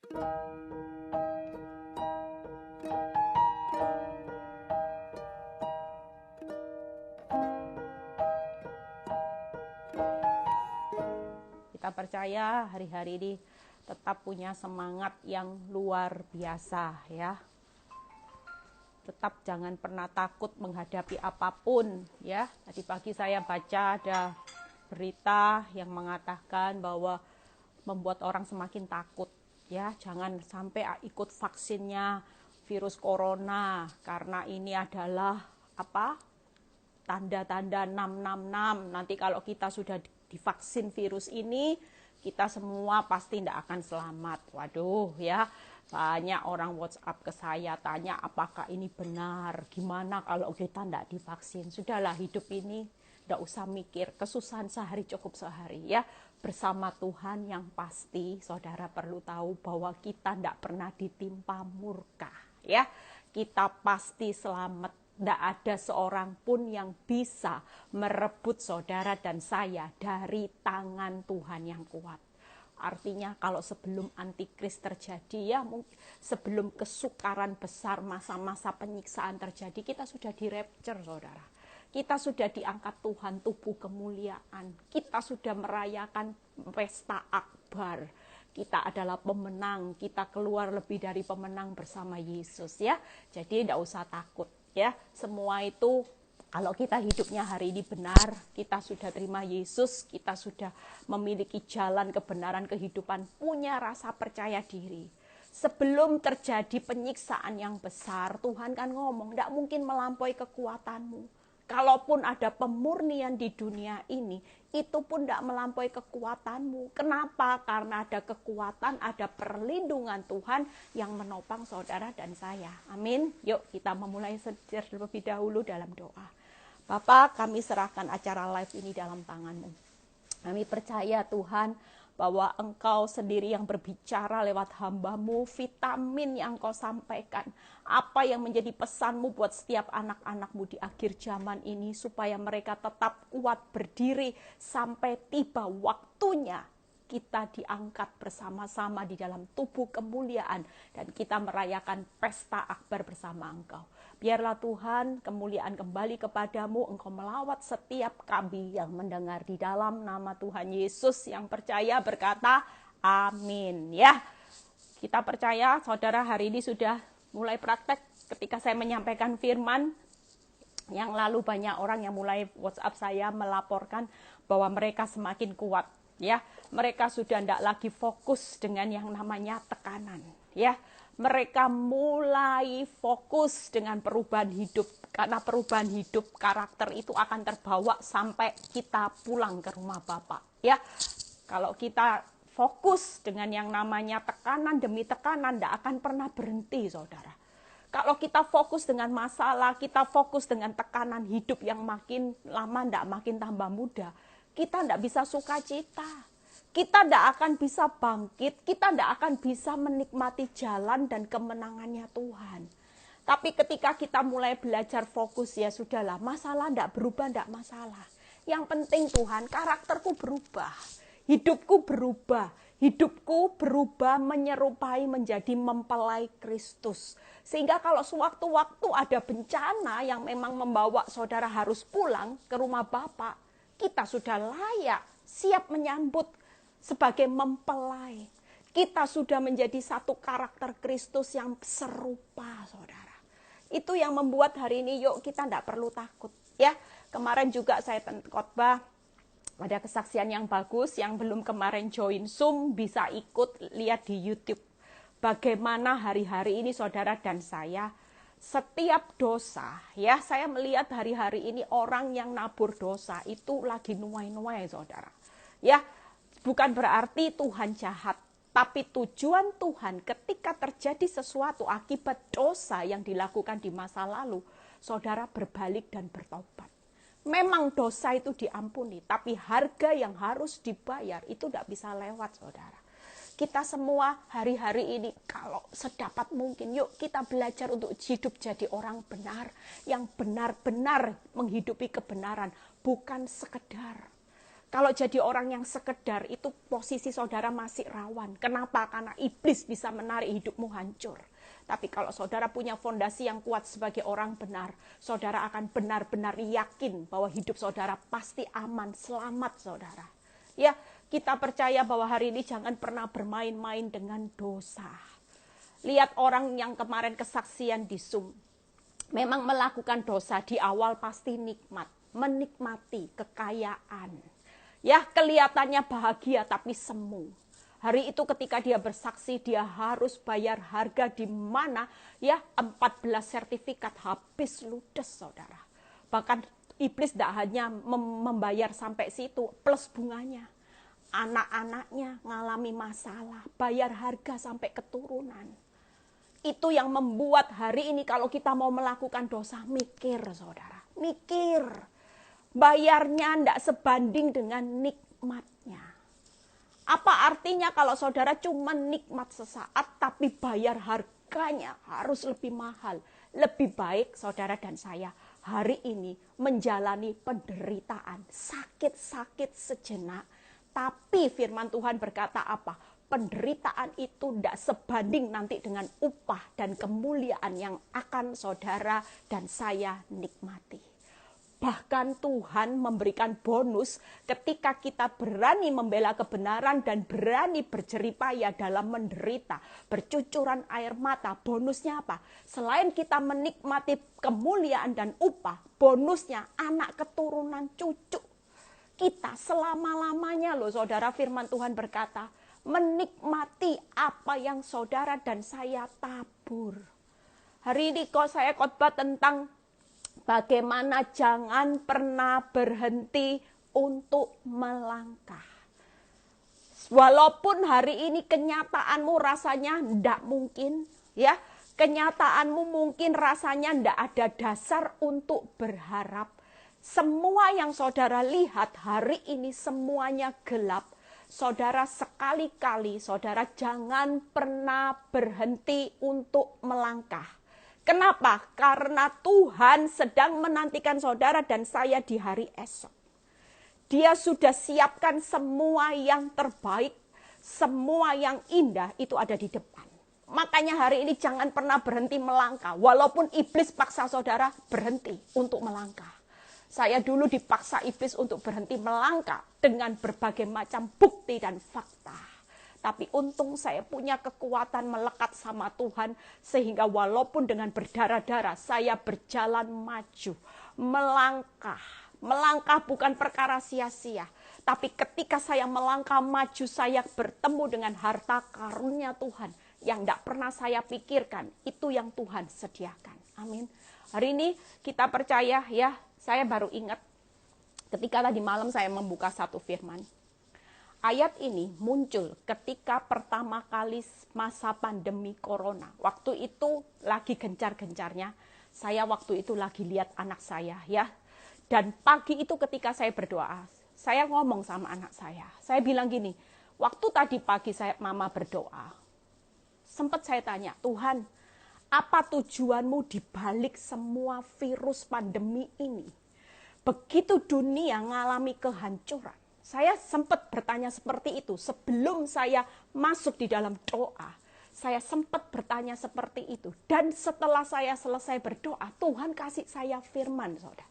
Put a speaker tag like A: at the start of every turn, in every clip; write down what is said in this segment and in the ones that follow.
A: Kita percaya hari-hari ini tetap punya semangat yang luar biasa ya. Tetap jangan pernah takut menghadapi apapun ya. Tadi pagi saya baca ada berita yang mengatakan bahwa membuat orang semakin takut ya. Jangan sampai ikut vaksinnya virus corona karena ini adalah tanda-tanda 666. Nanti kalau kita sudah divaksin virus ini, kita semua pasti tidak akan selamat. Waduh ya, banyak orang WhatsApp ke saya tanya apakah ini benar, gimana kalau kita tidak divaksin. Sudahlah, hidup ini tidak usah mikir, kesusahan sehari cukup sehari ya. Bersama Tuhan yang pasti saudara perlu tahu bahwa kita tidak pernah ditimpa murka ya. Kita pasti selamat. Tidak ada seorang pun yang bisa merebut saudara dan saya dari tangan Tuhan yang kuat. Artinya kalau sebelum antikris terjadi ya, sebelum kesukaran besar, masa-masa penyiksaan terjadi, kita sudah di-rapture saudara. Kita sudah diangkat Tuhan, tubuh kemuliaan. Kita sudah merayakan pesta akbar. Kita adalah pemenang, kita keluar lebih dari pemenang bersama Yesus ya. Jadi tidak usah takut. Ya, semua itu kalau kita hidupnya hari ini benar, kita sudah terima Yesus, kita sudah memiliki jalan kebenaran kehidupan, punya rasa percaya diri. Sebelum terjadi penyiksaan yang besar, Tuhan kan ngomong, tidak mungkin melampaui kekuatanmu. Kalaupun ada pemurnian di dunia ini, itu pun tidak melampaui kekuatanmu. Kenapa? Karena ada kekuatan, ada perlindungan Tuhan yang menopang saudara dan saya. Amin. Yuk kita memulai terlebih dahulu dalam doa. Bapa, kami serahkan acara live ini dalam tangan-Mu. Kami percaya Tuhan bahwa Engkau sendiri yang berbicara lewat hamba-Mu, vitamin yang Engkau sampaikan, apa yang menjadi pesan-Mu buat setiap anak-anak-Mu di akhir zaman ini, supaya mereka tetap kuat berdiri sampai tiba waktunya kita diangkat bersama-sama di dalam tubuh kemuliaan dan kita merayakan pesta akbar bersama Engkau. Biarlah Tuhan kemuliaan kembali kepadamu, Engkau melawat setiap kami yang mendengar di dalam nama Tuhan Yesus yang percaya berkata amin ya. Kita percaya saudara hari ini sudah mulai praktek ketika saya menyampaikan firman. Yang lalu banyak orang yang mulai WhatsApp saya melaporkan bahwa mereka semakin kuat ya. Mereka sudah tidak lagi fokus dengan yang namanya tekanan ya. Mereka mulai fokus dengan perubahan hidup. Karena perubahan hidup karakter itu akan terbawa sampai kita pulang ke rumah Bapa. Ya, kalau kita fokus dengan yang namanya tekanan demi tekanan, tidak akan pernah berhenti, saudara. Kalau kita fokus dengan masalah, kita fokus dengan tekanan hidup yang makin lama tidak makin tambah mudah, kita tidak bisa sukacita. Kita tidak akan bisa bangkit, kita tidak akan bisa menikmati jalan dan kemenangannya Tuhan. Tapi ketika kita mulai belajar fokus, ya sudahlah, masalah tidak berubah, tidak masalah. Yang penting Tuhan, karakterku berubah, hidupku berubah menyerupai menjadi mempelai Kristus. Sehingga kalau sewaktu-waktu ada bencana yang memang membawa saudara harus pulang ke rumah Bapa, kita sudah layak, siap menyambut sebagai mempelai. Kita sudah menjadi satu karakter Kristus yang serupa, saudara. Itu yang membuat hari ini yuk kita tidak perlu takut. Ya, kemarin juga saya khotbah, ada kesaksian yang bagus, yang belum kemarin join Zoom bisa ikut lihat di YouTube. Bagaimana hari-hari ini saudara dan saya, setiap dosa, ya saya melihat hari-hari ini orang yang nabur dosa itu lagi nuai-nuai saudara. Ya, bukan berarti Tuhan jahat, tapi tujuan Tuhan ketika terjadi sesuatu akibat dosa yang dilakukan di masa lalu, saudara berbalik dan bertobat. Memang dosa itu diampuni, tapi harga yang harus dibayar itu tidak bisa lewat, saudara. Kita semua hari-hari ini kalau sedapat mungkin, yuk kita belajar untuk hidup jadi orang benar, yang benar-benar menghidupi kebenaran, bukan sekedar. Kalau jadi orang yang sekedar, itu posisi saudara masih rawan. Kenapa? Karena iblis bisa menarik hidupmu hancur. Tapi kalau saudara punya fondasi yang kuat sebagai orang benar, saudara akan benar-benar yakin bahwa hidup saudara pasti aman, selamat saudara. Ya, kita percaya bahwa hari ini jangan pernah bermain-main dengan dosa. Lihat orang yang kemarin kesaksian di Zoom. Memang melakukan dosa di awal pasti nikmat. Menikmati kekayaan. Ya, kelihatannya bahagia tapi semu. Hari itu ketika dia bersaksi, dia harus bayar harga di mana ya 14 sertifikat habis ludes saudara. Bahkan iblis tidak hanya membayar sampai situ, plus bunganya. Anak-anaknya ngalami masalah, bayar harga sampai keturunan. Itu yang membuat hari ini kalau kita mau melakukan dosa, mikir saudara. Mikir. Bayarnya tidak sebanding dengan nikmatnya. Apa artinya kalau saudara cuma nikmat sesaat tapi bayar harganya harus lebih mahal. Lebih baik saudara dan saya hari ini menjalani penderitaan. Sakit-sakit sejenak. Tapi firman Tuhan berkata apa? Penderitaan itu tidak sebanding nanti dengan upah dan kemuliaan yang akan saudara dan saya nikmati. Bahkan Tuhan memberikan bonus ketika kita berani membela kebenaran dan berani berjeripaya dalam menderita. Bercucuran air mata, bonusnya apa? Selain kita menikmati kemuliaan dan upah, bonusnya anak keturunan cucu. Kita selama-lamanya loh saudara, firman Tuhan berkata, menikmati apa yang saudara dan saya tabur. Hari ini kok saya khotbah tentang bagaimana jangan pernah berhenti untuk melangkah. Walaupun hari ini kenyataanmu rasanya tidak mungkin, ya, kenyataanmu mungkin rasanya tidak ada dasar untuk berharap. Semua yang saudara lihat hari ini semuanya gelap. Saudara sekali-kali, saudara jangan pernah berhenti untuk melangkah. Kenapa? Karena Tuhan sedang menantikan saudara dan saya di hari esok. Dia sudah siapkan semua yang terbaik, semua yang indah itu ada di depan. Makanya hari ini jangan pernah berhenti melangkah. Walaupun iblis paksa saudara berhenti untuk melangkah. Saya dulu dipaksa iblis untuk berhenti melangkah dengan berbagai macam bukti dan fakta. Tapi untung saya punya kekuatan melekat sama Tuhan. Sehingga walaupun dengan berdarah-darah saya berjalan maju. Melangkah. Melangkah bukan perkara sia-sia. Tapi ketika saya melangkah maju, saya bertemu dengan harta karunia Tuhan. Yang tidak pernah saya pikirkan. Itu yang Tuhan sediakan. Amin. Hari ini kita percaya ya. Saya baru ingat ketika tadi malam saya membuka satu firman. Ayat ini muncul ketika pertama kali masa pandemi corona. Waktu itu lagi gencar-gencarnya. Saya waktu itu lagi lihat anak saya ya. Dan pagi itu ketika saya berdoa, saya ngomong sama anak saya. Saya bilang gini, waktu tadi pagi mama berdoa, sempat saya tanya, Tuhan, apa tujuanmu di balik semua virus pandemi ini? Begitu dunia ngalami kehancuran. Saya sempat bertanya seperti itu sebelum saya masuk di dalam doa. Saya sempat bertanya seperti itu. Dan setelah saya selesai berdoa, Tuhan kasih saya firman, saudara.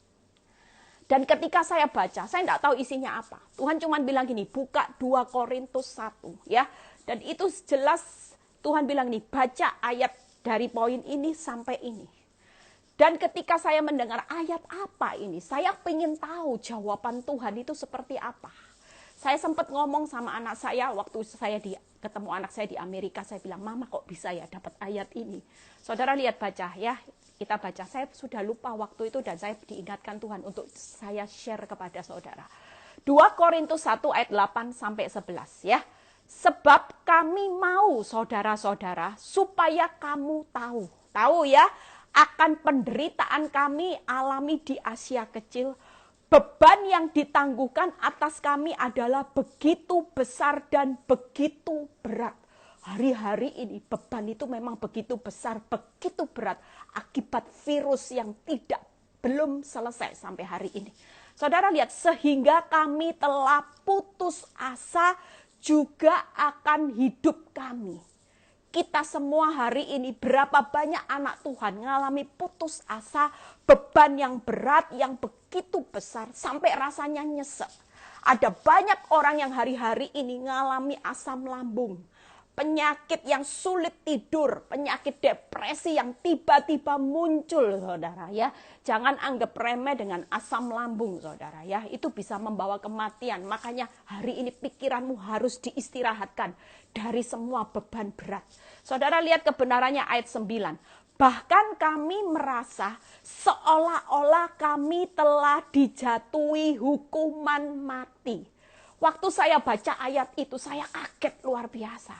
A: Dan ketika saya baca, saya tidak tahu isinya apa. Tuhan cuma bilang gini, buka 2 Korintus 1. Ya. Dan itu jelas Tuhan bilang nih, baca ayat dari poin ini sampai ini. Dan ketika saya mendengar ayat apa ini, saya ingin tahu jawaban Tuhan itu seperti apa. Saya sempat ngomong sama anak saya waktu saya ketemu anak saya di Amerika. Saya bilang, Mama kok bisa ya dapat ayat ini. Saudara lihat baca ya, kita baca. Saya sudah lupa waktu itu dan saya diingatkan Tuhan untuk saya share kepada saudara. 2 Korintus 1 ayat 8 sampai 11 ya. Sebab kami mau saudara-saudara supaya kamu tahu. Tahu ya, akan penderitaan kami alami di Asia Kecil. Beban yang ditangguhkan atas kami adalah begitu besar dan begitu berat. Hari-hari ini beban itu memang begitu besar, begitu berat akibat virus yang belum selesai sampai hari ini. Saudara lihat, sehingga kami telah putus asa juga akan hidup kami. Kita semua hari ini berapa banyak anak Tuhan mengalami putus asa, beban yang berat, yang begitu besar sampai rasanya nyesek. Ada banyak orang yang hari-hari ini mengalami asam lambung, penyakit yang sulit tidur, penyakit depresi yang tiba-tiba muncul, saudara ya. Jangan anggap remeh dengan asam lambung, saudara ya. Itu bisa membawa kematian. Makanya hari ini pikiranmu harus diistirahatkan dari semua beban berat. Saudara lihat kebenarannya ayat 9. Bahkan kami merasa seolah-olah kami telah dijatuhi hukuman mati. Waktu saya baca ayat itu saya kaget luar biasa.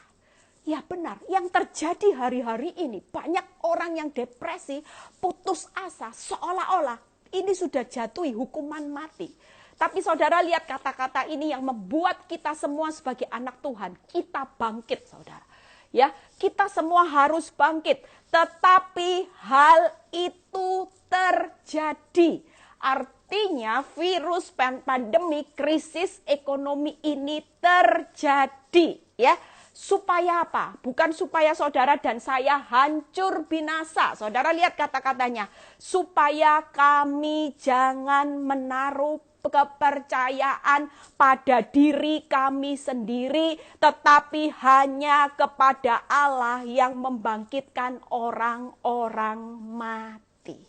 A: Ya benar, yang terjadi hari-hari ini banyak orang yang depresi, putus asa, seolah-olah ini sudah jatuhi hukuman mati. Tapi saudara lihat kata-kata ini yang membuat kita semua sebagai anak Tuhan, kita bangkit saudara. Ya, kita semua harus bangkit, tetapi hal itu terjadi. Artinya virus pandemi, krisis ekonomi ini terjadi, ya. Supaya apa? Bukan supaya saudara dan saya hancur binasa. Saudara lihat kata-katanya. Supaya kami jangan menaruh kepercayaan pada diri kami sendiri, tetapi hanya kepada Allah yang membangkitkan orang-orang mati.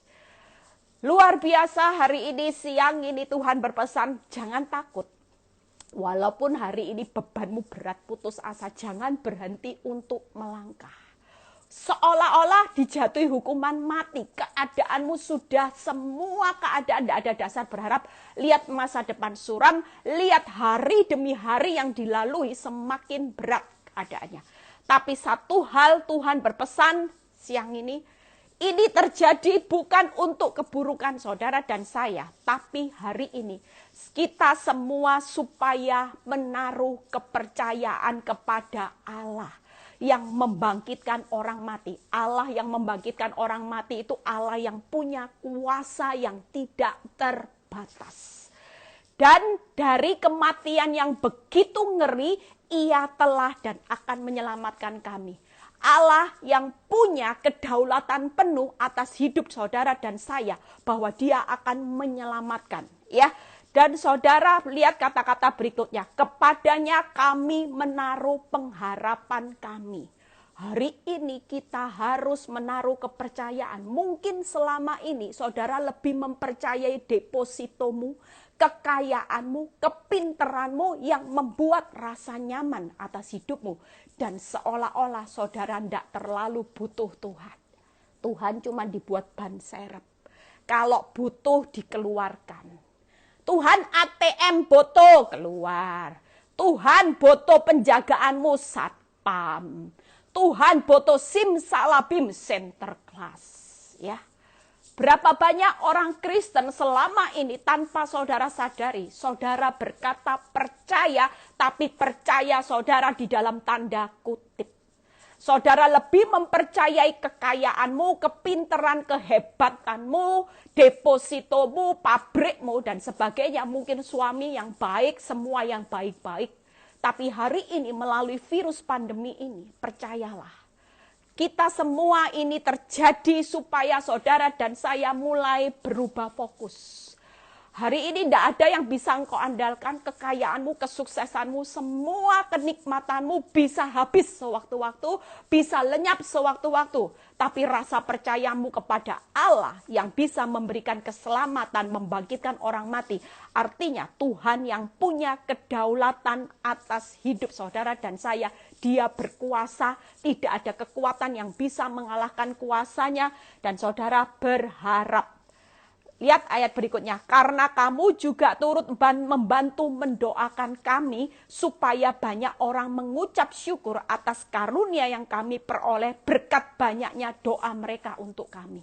A: Luar biasa, hari ini, siang ini Tuhan berpesan, jangan takut. Walaupun hari ini bebanmu berat, putus asa, jangan berhenti untuk melangkah. Seolah-olah dijatuhi hukuman mati, keadaanmu sudah semua keadaan, tidak ada dasar berharap. Lihat masa depan suram, lihat hari demi hari yang dilalui semakin berat keadaannya. Tapi satu hal Tuhan berpesan siang ini terjadi bukan untuk keburukan saudara dan saya, tapi hari ini kita semua supaya menaruh kepercayaan kepada Allah yang membangkitkan orang mati. Allah yang membangkitkan orang mati itu Allah yang punya kuasa yang tidak terbatas. Dan dari kematian yang begitu ngeri, Ia telah dan akan menyelamatkan kami. Allah yang punya kedaulatan penuh atas hidup saudara dan saya, bahwa Dia akan menyelamatkan, ya. Dan saudara lihat kata-kata berikutnya, kepadanya kami menaruh pengharapan kami. Hari ini kita harus menaruh kepercayaan. Mungkin selama ini saudara lebih mempercayai depositomu, kekayaanmu, kepinteranmu yang membuat rasa nyaman atas hidupmu. Dan seolah-olah saudara tidak terlalu butuh Tuhan. Tuhan cuma dibuat ban serep. Kalau butuh dikeluarkan. Tuhan ATM boto keluar. Tuhan boto penjagaanmu satpam. Tuhan boto simsalabim center class. Ya. Berapa banyak orang Kristen selama ini tanpa saudara sadari, saudara berkata percaya, tapi percaya saudara di dalam tanda kutip. Saudara lebih mempercayai kekayaanmu, kepinteran, kehebatanmu, depositomu, pabrikmu, dan sebagainya. Mungkin suami yang baik, semua yang baik-baik. Tapi hari ini melalui virus pandemi ini, percayalah. Kita semua ini terjadi supaya saudara dan saya mulai berubah fokus. Hari ini tidak ada yang bisa engkau andalkan, kekayaanmu, kesuksesanmu, semua kenikmatanmu bisa habis sewaktu-waktu, bisa lenyap sewaktu-waktu. Tapi rasa percayamu kepada Allah yang bisa memberikan keselamatan, membangkitkan orang mati. Artinya Tuhan yang punya kedaulatan atas hidup saudara dan saya. Dia berkuasa, tidak ada kekuatan yang bisa mengalahkan kuasanya. Dan saudara berharap. Lihat ayat berikutnya, karena kamu juga turut membantu mendoakan kami supaya banyak orang mengucap syukur atas karunia yang kami peroleh berkat banyaknya doa mereka untuk kami.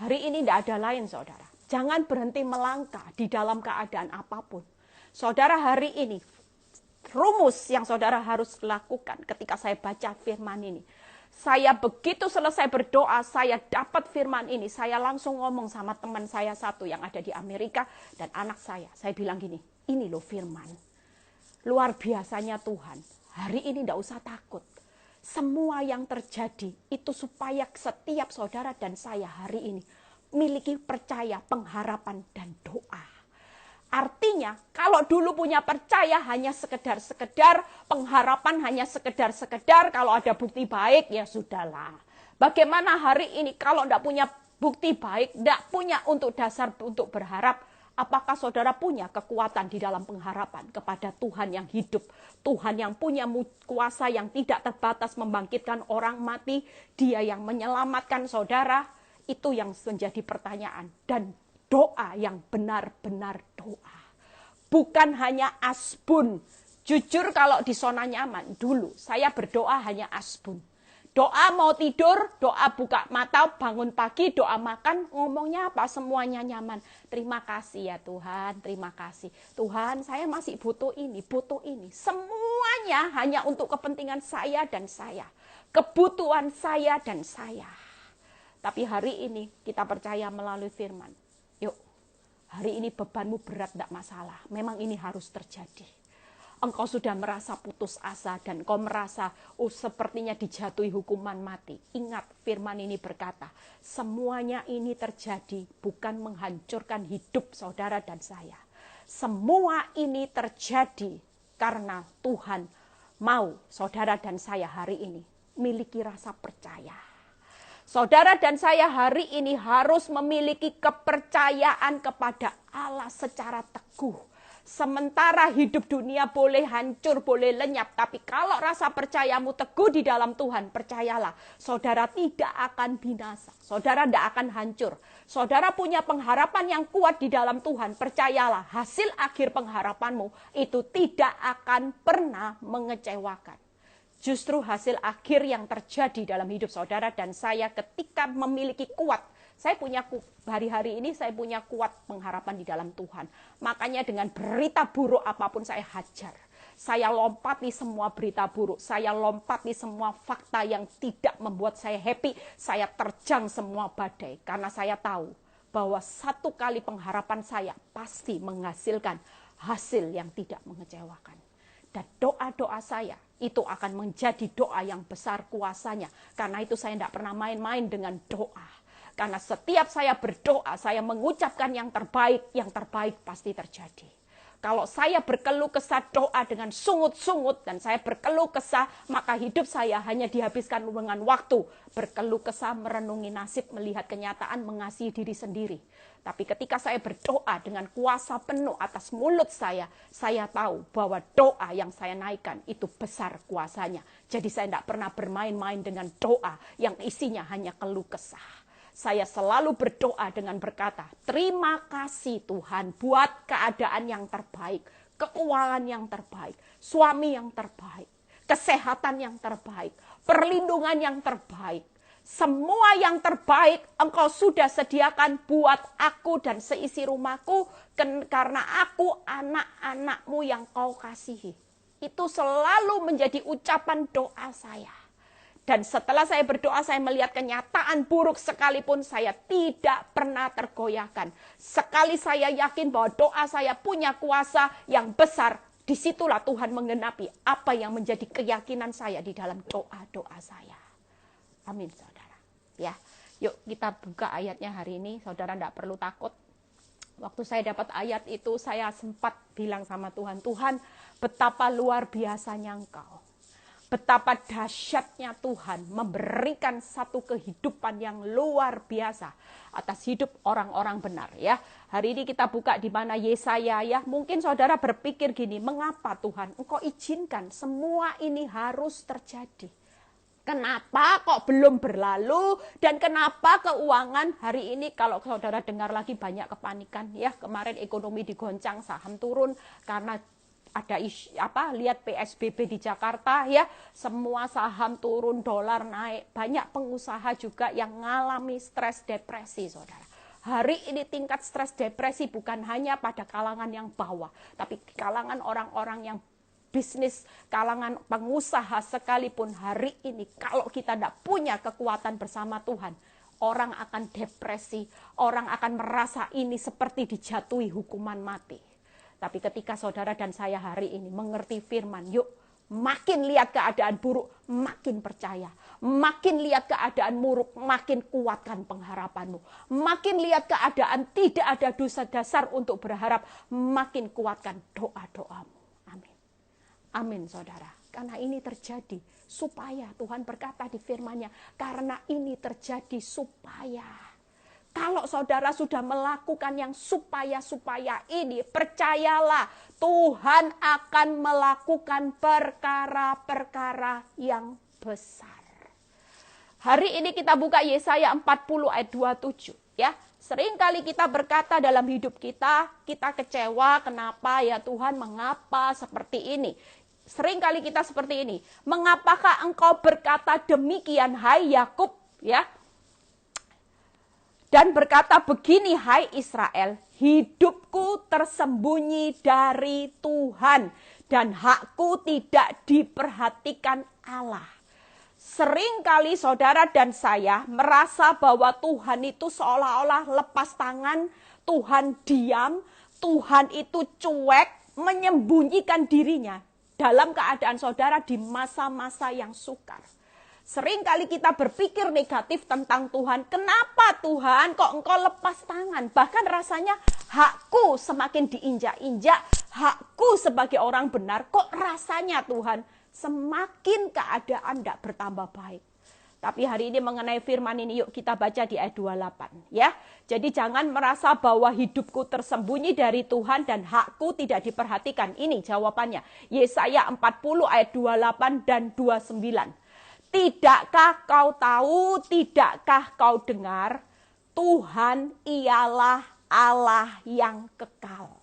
A: Hari ini tidak ada lain saudara. Jangan berhenti melangkah di dalam keadaan apapun. Saudara hari ini, rumus yang saudara harus lakukan ketika saya baca firman ini. Saya begitu selesai berdoa, saya dapat firman ini. Saya langsung ngomong sama teman saya satu yang ada di Amerika dan anak saya. Saya bilang gini, ini loh firman. Luar biasanya Tuhan. Hari ini tidak usah takut. Semua yang terjadi itu supaya setiap saudara dan saya hari ini miliki percaya, pengharapan, dan doa. Artinya, kalau dulu punya percaya hanya sekedar-sekedar, pengharapan hanya sekedar-sekedar, kalau ada bukti baik, ya sudahlah. Bagaimana hari ini kalau tidak punya bukti baik, tidak punya untuk dasar untuk berharap, apakah saudara punya kekuatan di dalam pengharapan kepada Tuhan yang hidup, Tuhan yang punya kuasa yang tidak terbatas membangkitkan orang mati, Dia yang menyelamatkan saudara, itu yang menjadi pertanyaan. Dan doa yang benar-benar doa. Bukan hanya asbun. Jujur kalau di zona nyaman dulu, saya berdoa hanya asbun. Doa mau tidur, doa buka mata, bangun pagi, doa makan, ngomongnya apa? Semuanya nyaman. Terima kasih ya Tuhan, terima kasih. Tuhan, saya masih butuh ini, butuh ini. Semuanya hanya untuk kepentingan saya dan saya. Kebutuhan saya dan saya. Tapi hari ini kita percaya melalui firman. Yuk, hari ini bebanmu berat, tidak masalah. Memang ini harus terjadi. Engkau sudah merasa putus asa dan kau merasa sepertinya dijatuhi hukuman mati. Ingat firman ini berkata, semuanya ini terjadi bukan menghancurkan hidup saudara dan saya. Semua ini terjadi karena Tuhan mau saudara dan saya hari ini miliki rasa percaya. Saudara dan saya hari ini harus memiliki kepercayaan kepada Allah secara teguh. Sementara hidup dunia boleh hancur, boleh lenyap. Tapi kalau rasa percayamu teguh di dalam Tuhan, percayalah, saudara tidak akan binasa. Saudara tidak akan hancur. Saudara punya pengharapan yang kuat di dalam Tuhan, percayalah, hasil akhir pengharapanmu itu tidak akan pernah mengecewakan. Justru hasil akhir yang terjadi dalam hidup saudara dan saya ketika memiliki kuat. Saya punya hari-hari ini saya punya kuat pengharapan di dalam Tuhan. Makanya dengan berita buruk apapun saya hajar. Saya lompati semua berita buruk. Saya lompati semua fakta yang tidak membuat saya happy. Saya terjang semua badai. Karena saya tahu bahwa satu kali pengharapan saya pasti menghasilkan hasil yang tidak mengecewakan. Dan doa-doa saya itu akan menjadi doa yang besar kuasanya. Karena itu saya tidak pernah main-main dengan doa. Karena setiap saya berdoa, saya mengucapkan yang terbaik pasti terjadi. Kalau saya berkeluh kesah doa dengan sungut-sungut dan saya berkeluh kesah, maka hidup saya hanya dihabiskan dengan waktu. Berkeluh kesah, merenungi nasib, melihat kenyataan, mengasihi diri sendiri. Tapi ketika saya berdoa dengan kuasa penuh atas mulut saya tahu bahwa doa yang saya naikkan itu besar kuasanya. Jadi saya tidak pernah bermain-main dengan doa yang isinya hanya keluh kesah. Saya selalu berdoa dengan berkata, terima kasih Tuhan buat keadaan yang terbaik, keuangan yang terbaik, suami yang terbaik, kesehatan yang terbaik, perlindungan yang terbaik. Semua yang terbaik Engkau sudah sediakan buat aku dan seisi rumahku, karena aku anak-anak-Mu yang Kau kasihi. Itu selalu menjadi ucapan doa saya. Dan setelah saya berdoa, saya melihat kenyataan buruk sekalipun saya tidak pernah tergoyahkan. Sekali saya yakin bahwa doa saya punya kuasa yang besar, disitulah Tuhan menggenapi apa yang menjadi keyakinan saya di dalam doa-doa saya. Amin, saudara. Ya, yuk kita buka ayatnya hari ini. Saudara tidak perlu takut. Waktu saya dapat ayat itu, saya sempat bilang sama Tuhan, Tuhan, betapa luar biasanya Engkau. Betapa dahsyatnya Tuhan memberikan satu kehidupan yang luar biasa atas hidup orang-orang benar ya. Hari ini kita buka di mana Yesaya ya. Mungkin saudara berpikir gini, mengapa Tuhan Engkau izinkan semua ini harus terjadi? Kenapa kok belum berlalu dan kenapa keuangan hari ini kalau saudara dengar lagi banyak kepanikan ya. Kemarin ekonomi digoncang, saham turun karena ada lihat PSBB di Jakarta ya, semua saham turun, dolar naik, banyak pengusaha juga yang mengalami stres depresi, saudara. Hari ini tingkat stres depresi bukan hanya pada kalangan yang bawah, tapi kalangan orang-orang yang bisnis, kalangan pengusaha sekalipun hari ini, kalau kita tidak punya kekuatan bersama Tuhan, orang akan depresi, orang akan merasa ini seperti dijatuhi hukuman mati. Tapi ketika saudara dan saya hari ini mengerti firman, yuk makin lihat keadaan buruk, makin percaya. Makin lihat keadaan buruk, makin kuatkan pengharapanmu. Makin lihat keadaan tidak ada dosa dasar untuk berharap, makin kuatkan doa-doamu. Amin. Amin saudara. Karena ini terjadi supaya Tuhan berkata di firman-Nya, karena ini terjadi supaya. Kalau saudara sudah melakukan yang supaya ini, percayalah Tuhan akan melakukan perkara-perkara yang besar. Hari ini kita buka Yesaya 40 ayat 27 ya. Seringkali kita berkata dalam hidup kita kecewa, kenapa ya Tuhan, mengapa seperti ini? Seringkali kita seperti ini. Mengapakah engkau berkata demikian, hai Yakub, ya? Dan berkata begini, hai Israel, hidupku tersembunyi dari Tuhan dan hakku tidak diperhatikan Allah. Seringkali saudara dan saya merasa bahwa Tuhan itu seolah-olah lepas tangan, Tuhan diam, Tuhan itu cuek, menyembunyikan dirinya dalam keadaan saudara di masa-masa yang sukar. Seringkali kita berpikir negatif tentang Tuhan. Kenapa Tuhan kok engkau lepas tangan? Bahkan rasanya hakku semakin diinjak-injak, hakku sebagai orang benar, kok rasanya Tuhan semakin keadaan tidak bertambah baik. Tapi hari ini mengenai firman ini, yuk kita baca di ayat 28 ya. Jadi jangan merasa bahwa hidupku tersembunyi dari Tuhan dan hakku tidak diperhatikan. Ini jawabannya. Yesaya 40 ayat 28 dan 29. Tidakkah kau tahu, tidakkah kau dengar, Tuhan ialah Allah yang kekal,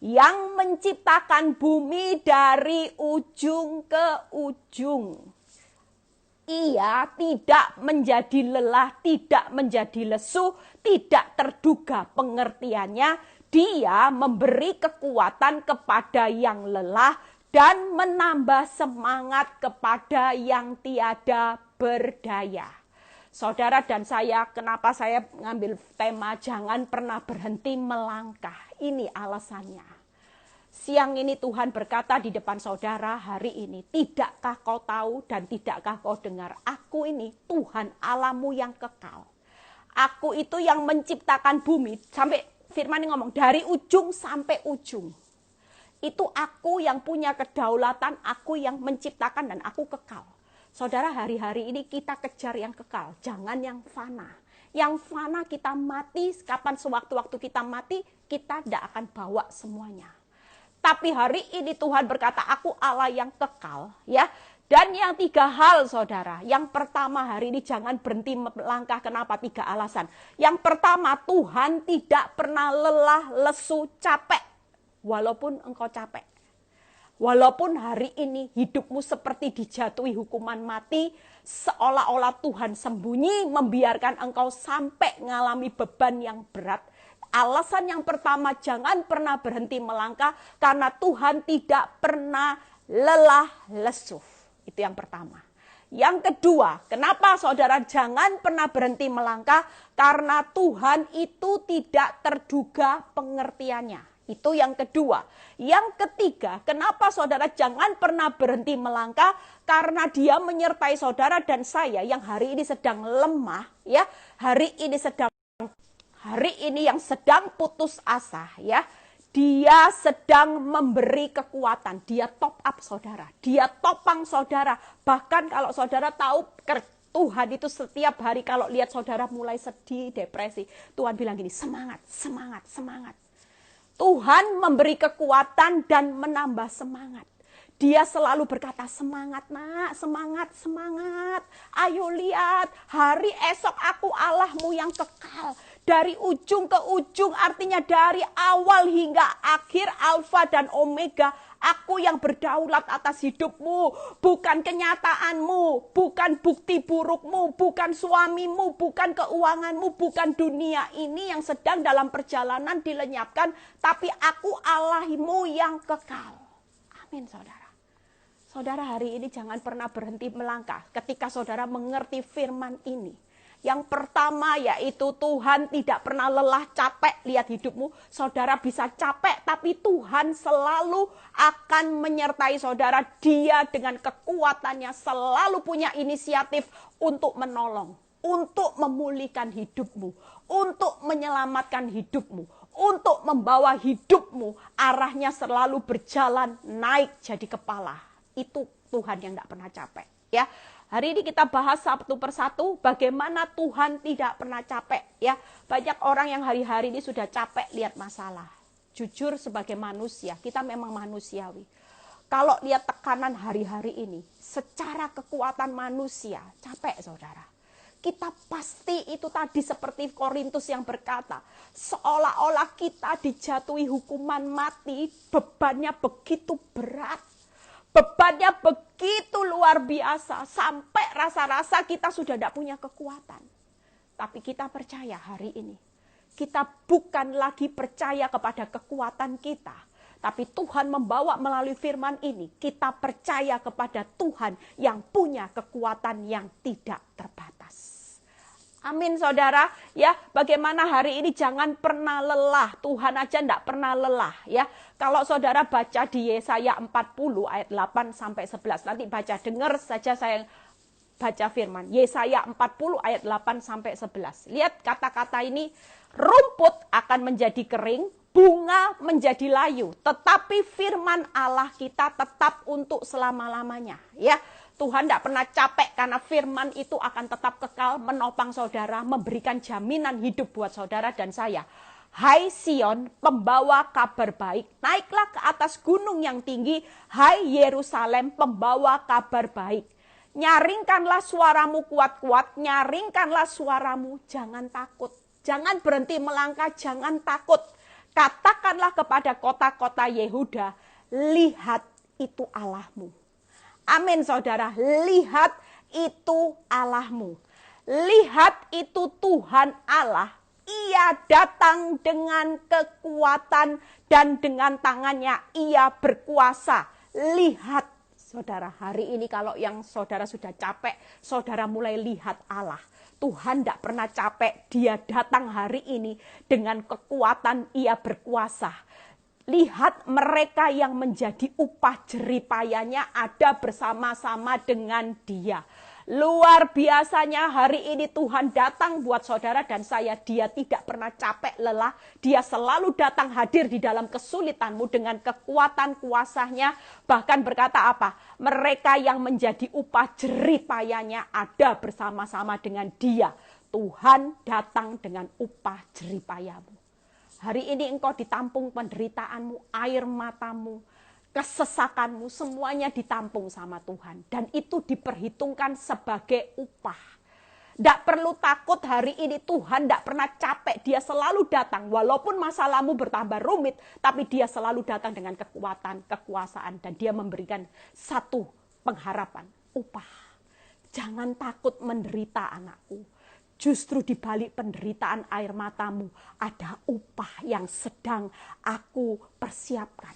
A: yang menciptakan bumi dari ujung ke ujung. Ia tidak menjadi lelah, tidak menjadi lesu, tidak terduga pengertiannya. Dia memberi kekuatan kepada yang lelah dan menambah semangat kepada yang tiada berdaya. Saudara dan saya, kenapa saya mengambil tema jangan pernah berhenti melangkah? Ini alasannya. Siang ini Tuhan berkata di depan saudara hari ini, tidakkah kau tahu dan tidakkah kau dengar? Aku ini Tuhan Allahmu yang kekal. Aku itu yang menciptakan bumi, sampai firman ini ngomong, dari ujung sampai ujung. Itu aku yang punya kedaulatan, aku yang menciptakan dan aku kekal. Saudara, hari-hari ini kita kejar yang kekal, jangan yang fana. Yang fana kita mati, kapan sewaktu-waktu kita mati, kita tidak akan bawa semuanya. Tapi hari ini Tuhan berkata, aku Allah yang kekal, ya. Dan yang 3 hal, saudara. Yang pertama, hari ini jangan berhenti melangkah. Kenapa? 3 alasan. Yang pertama, Tuhan tidak pernah lelah, lesu, capek. Walaupun engkau capek. Walaupun hari ini hidupmu seperti dijatuhi hukuman mati, seolah-olah Tuhan sembunyi, membiarkan engkau sampai mengalami beban yang berat. Alasan yang pertama, jangan pernah berhenti melangkah, karena Tuhan tidak pernah lelah lesu. Itu yang pertama. Yang kedua, kenapa saudara jangan pernah berhenti melangkah? Karena Tuhan itu tidak terduga pengertiannya. Itu yang kedua. Yang ketiga, kenapa saudara jangan pernah berhenti melangkah? Karena Dia menyertai saudara dan saya yang hari ini sedang lemah, ya. Hari ini yang sedang putus asa, ya. Dia sedang memberi kekuatan. Dia top up saudara. Dia topang saudara. Bahkan kalau saudara tahu Tuhan itu setiap hari kalau lihat saudara mulai sedih, depresi, Tuhan bilang gini, semangat, semangat, semangat. Tuhan memberi kekuatan dan menambah semangat. Dia selalu berkata, semangat nak, semangat, semangat. Ayo lihat, hari esok aku Allahmu yang kekal. Dari ujung ke ujung, artinya dari awal hingga akhir, Alfa dan Omega. Aku yang berdaulat atas hidupmu, bukan kenyataanmu, bukan bukti burukmu, bukan suamimu, bukan keuanganmu, bukan dunia ini yang sedang dalam perjalanan dilenyapkan, tapi aku Allahmu yang kekal. Amin saudara. Saudara, hari ini jangan pernah berhenti melangkah ketika saudara mengerti firman ini. Yang pertama yaitu Tuhan tidak pernah lelah, capek. Lihat hidupmu, saudara bisa capek, tapi Tuhan selalu akan menyertai saudara. Dia dengan kekuatannya selalu punya inisiatif untuk menolong, untuk memulihkan hidupmu, untuk menyelamatkan hidupmu, untuk membawa hidupmu arahnya selalu berjalan naik jadi kepala. Itu Tuhan yang tidak pernah capek. Ya, hari ini kita bahas satu persatu bagaimana Tuhan tidak pernah capek. Ya, banyak orang yang hari-hari ini sudah capek lihat masalah. Jujur sebagai manusia, kita memang manusiawi. Kalau lihat tekanan hari-hari ini, secara kekuatan manusia, capek saudara. Kita pasti itu tadi seperti Korintus yang berkata, seolah-olah kita dijatuhi hukuman mati, bebannya begitu berat. Bebannya begitu luar biasa, sampai rasa-rasa kita sudah tidak punya kekuatan. Tapi kita percaya hari ini, kita bukan lagi percaya kepada kekuatan kita, tapi Tuhan membawa melalui firman ini, kita percaya kepada Tuhan yang punya kekuatan yang tidak terbatas. Amin saudara, ya bagaimana hari ini jangan pernah lelah, Tuhan aja tidak pernah lelah ya. Kalau saudara baca di Yesaya 40 ayat 8 sampai 11, nanti baca, dengar saja saya baca firman. Yesaya 40 ayat 8 sampai 11. Lihat kata-kata ini, rumput akan menjadi kering, bunga menjadi layu, tetapi firman Allah kita tetap untuk selama-lamanya ya. Tuhan tidak pernah capek karena firman itu akan tetap kekal menopang saudara, memberikan jaminan hidup buat saudara dan saya. Hai Sion, pembawa kabar baik, naiklah ke atas gunung yang tinggi. Hai Yerusalem, pembawa kabar baik. Nyaringkanlah suaramu kuat-kuat, nyaringkanlah suaramu, jangan takut. Jangan berhenti melangkah, jangan takut. Katakanlah kepada kota-kota Yehuda, lihat itu Allahmu. Amin saudara, lihat itu Allahmu. Lihat itu Tuhan Allah. Ia datang dengan kekuatan dan dengan tangannya ia berkuasa. Lihat saudara, hari ini kalau yang saudara sudah capek, saudara mulai lihat Allah. Tuhan tidak pernah capek, dia datang hari ini dengan kekuatan ia berkuasa. Lihat mereka yang menjadi upah jeripayanya ada bersama-sama dengan dia. Luar biasanya hari ini Tuhan datang buat saudara dan saya. Dia tidak pernah capek lelah. Dia selalu datang hadir di dalam kesulitanmu dengan kekuatan kuasanya. Bahkan berkata apa? Mereka yang menjadi upah jeripayanya ada bersama-sama dengan dia. Tuhan datang dengan upah jeripayamu. Hari ini engkau ditampung penderitaanmu, air matamu, kesesakanmu, semuanya ditampung sama Tuhan. Dan itu diperhitungkan sebagai upah. Tidak perlu takut hari ini, Tuhan tidak pernah capek. Dia selalu datang, walaupun masalahmu bertambah rumit, tapi dia selalu datang dengan kekuatan, kekuasaan. Dan dia memberikan satu pengharapan, upah. Jangan takut menderita anakku. Justru di balik penderitaan air matamu ada upah yang sedang aku persiapkan.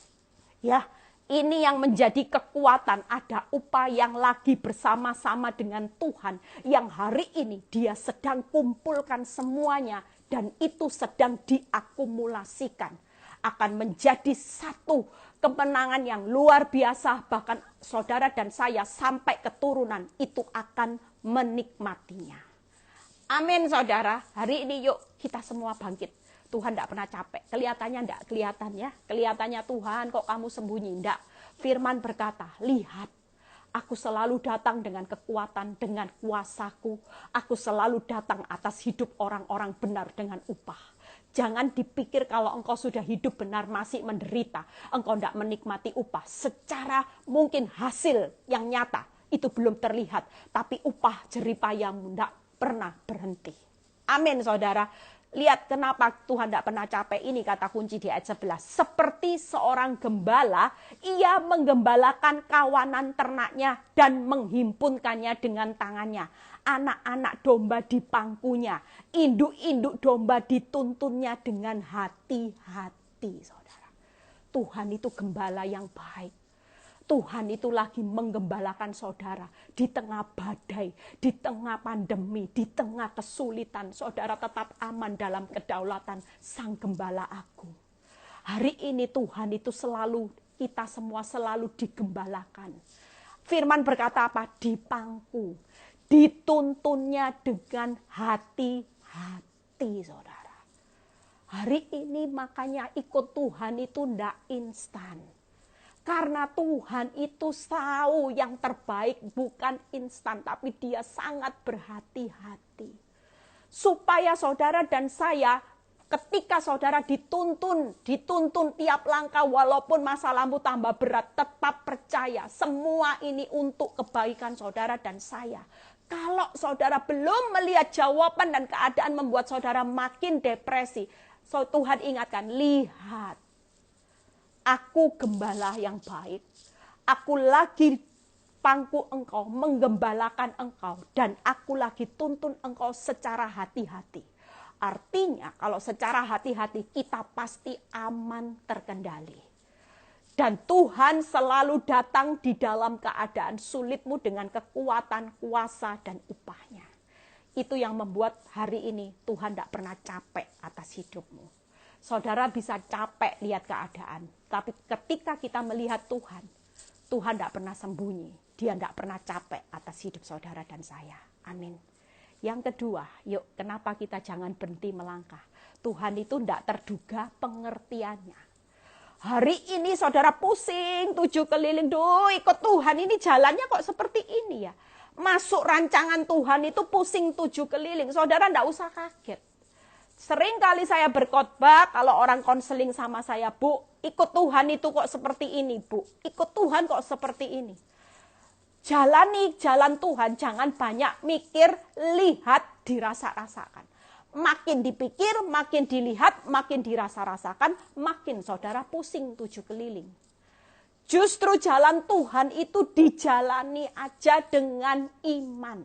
A: Ya, ini yang menjadi kekuatan, ada upah yang lagi bersama-sama dengan Tuhan yang hari ini dia sedang kumpulkan semuanya dan itu sedang diakumulasikan. Akan menjadi satu kemenangan yang luar biasa, bahkan saudara dan saya sampai keturunan itu akan menikmatinya. Amin saudara, hari ini yuk kita semua bangkit. Tuhan tidak pernah capek, kelihatannya tidak kelihatan ya. Kelihatannya Tuhan kok kamu sembunyi, tidak. Firman berkata, lihat aku selalu datang dengan kekuatan, dengan kuasaku. Aku selalu datang atas hidup orang-orang benar dengan upah. Jangan dipikir kalau engkau sudah hidup benar masih menderita, engkau tidak menikmati upah. Secara mungkin hasil yang nyata itu belum terlihat, tapi upah jeripayamu tidak pernah berhenti. Amin saudara. Lihat kenapa Tuhan tidak pernah capek. Ini kata kunci di ayat 11. Seperti seorang gembala, ia menggembalakan kawanan ternaknya dan menghimpunkannya dengan tangannya. Anak-anak domba di pangkunya, induk-induk domba dituntunnya dengan hati-hati saudara. Tuhan itu gembala yang baik. Tuhan itu lagi menggembalakan saudara di tengah badai, di tengah pandemi, di tengah kesulitan. Saudara tetap aman dalam kedaulatan Sang Gembala Agung. Hari ini Tuhan itu selalu, kita semua selalu digembalakan. Firman berkata apa? Dipangku, dituntunnya dengan hati-hati, saudara. Hari ini makanya ikut Tuhan itu tidak instan. Karena Tuhan itu tahu yang terbaik bukan instan, tapi Dia sangat berhati-hati. Supaya saudara dan saya, ketika saudara dituntun tiap langkah, walaupun masalahmu tambah berat, tetap percaya semua ini untuk kebaikan saudara dan saya. Kalau saudara belum melihat jawaban dan keadaan membuat saudara makin depresi, Tuhan ingatkan, lihat. Aku gembala yang baik. Aku lagi pangku engkau, menggembalakan engkau. Dan aku lagi tuntun engkau secara hati-hati. Artinya kalau secara hati-hati kita pasti aman terkendali. Dan Tuhan selalu datang di dalam keadaan sulitmu dengan kekuatan, kuasa, dan upahnya. Itu yang membuat hari ini Tuhan tidak pernah capek atas hidupmu. Saudara bisa capek lihat keadaan. Tapi ketika kita melihat Tuhan, Tuhan tidak pernah sembunyi. Dia tidak pernah capek atas hidup saudara dan saya. Amin. Yang kedua, yuk kenapa kita jangan berhenti melangkah. Tuhan itu tidak terduga pengertiannya. Hari ini saudara pusing, 7 keliling. Duh, ikut Tuhan ini jalannya kok seperti ini ya. Masuk rancangan Tuhan itu pusing 7 keliling. Saudara tidak usah kaget. Sering kali saya berkhotbah, kalau orang konseling sama saya, Bu, ikut Tuhan itu kok seperti ini, Bu. Ikut Tuhan kok seperti ini. Jalani jalan Tuhan, jangan banyak mikir, lihat, dirasa-rasakan. Makin dipikir, makin dilihat, makin dirasa-rasakan, makin saudara pusing 7 keliling. Justru jalan Tuhan itu dijalani aja dengan iman.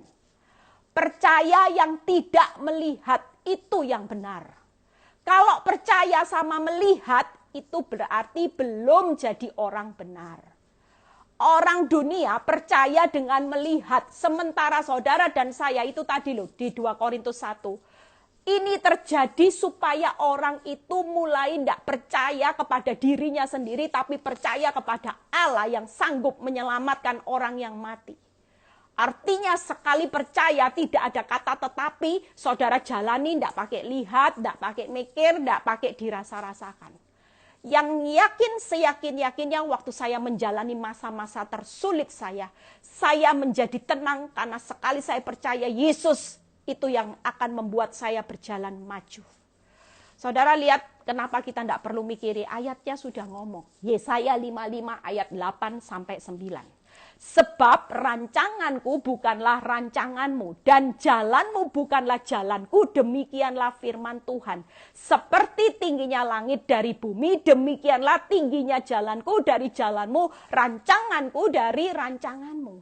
A: Percaya yang tidak melihat, itu yang benar. Kalau percaya sama melihat, itu berarti belum jadi orang benar. Orang dunia percaya dengan melihat. Sementara saudara dan saya itu tadi loh, di 2 Korintus 1. Ini terjadi supaya orang itu mulai tidak percaya kepada dirinya sendiri, tapi percaya kepada Allah yang sanggup menyelamatkan orang yang mati. Artinya sekali percaya tidak ada kata tetapi, saudara jalani tidak pakai lihat, tidak pakai mikir, tidak pakai dirasa-rasakan. Yang yakin seyakin-yakinnya waktu saya menjalani masa-masa tersulit saya menjadi tenang karena sekali saya percaya Yesus itu yang akan membuat saya berjalan maju. Saudara lihat kenapa kita tidak perlu mikiri, ayatnya sudah ngomong. Yesaya 55 ayat 8 sampai 9. Sebab rancanganku bukanlah rancanganmu dan jalanmu bukanlah jalanku, demikianlah firman Tuhan. Seperti tingginya langit dari bumi, demikianlah tingginya jalanku dari jalanmu, rancanganku dari rancanganmu.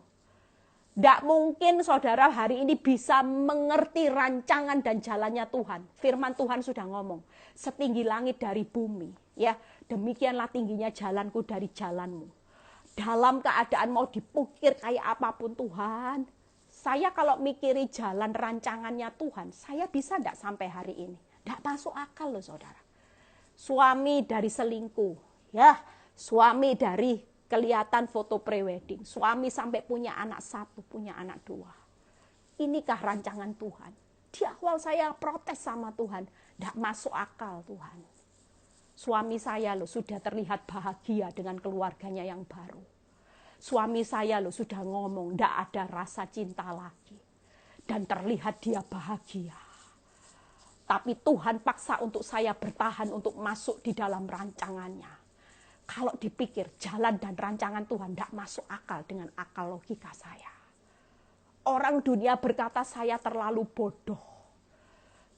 A: Tidak mungkin saudara hari ini bisa mengerti rancangan dan jalannya Tuhan. Firman Tuhan sudah ngomong, setinggi langit dari bumi, ya, demikianlah tingginya jalanku dari jalanmu. Dalam keadaan mau dipukir kayak apapun Tuhan, saya kalau mikiri jalan rancangannya Tuhan, saya bisa enggak sampai hari ini? Enggak masuk akal loh saudara. Suami dari selingkuh, ya, suami dari kelihatan foto prewedding, suami sampai punya anak 1, punya anak 2. Inikah rancangan Tuhan? Di awal saya protes sama Tuhan, enggak masuk akal Tuhan. Suami saya loh sudah terlihat bahagia dengan keluarganya yang baru. Suami saya loh sudah ngomong enggak ada rasa cinta lagi. Dan terlihat dia bahagia. Tapi Tuhan paksa untuk saya bertahan untuk masuk di dalam rancangannya. Kalau dipikir jalan dan rancangan Tuhan enggak masuk akal dengan akal logika saya. Orang dunia berkata saya terlalu bodoh.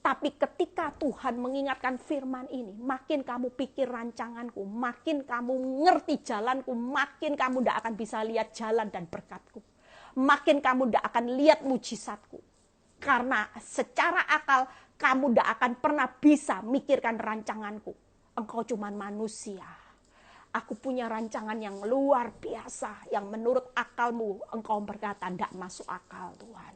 A: Tapi ketika Tuhan mengingatkan firman ini, makin kamu pikir rancanganku, makin kamu ngerti jalanku, makin kamu tidak akan bisa lihat jalan dan berkatku. Makin kamu tidak akan lihat mujizatku. Karena secara akal kamu tidak akan pernah bisa mikirkan rancanganku. Engkau cuma manusia. Aku punya rancangan yang luar biasa, yang menurut akalmu engkau berkata tidak masuk akal Tuhan.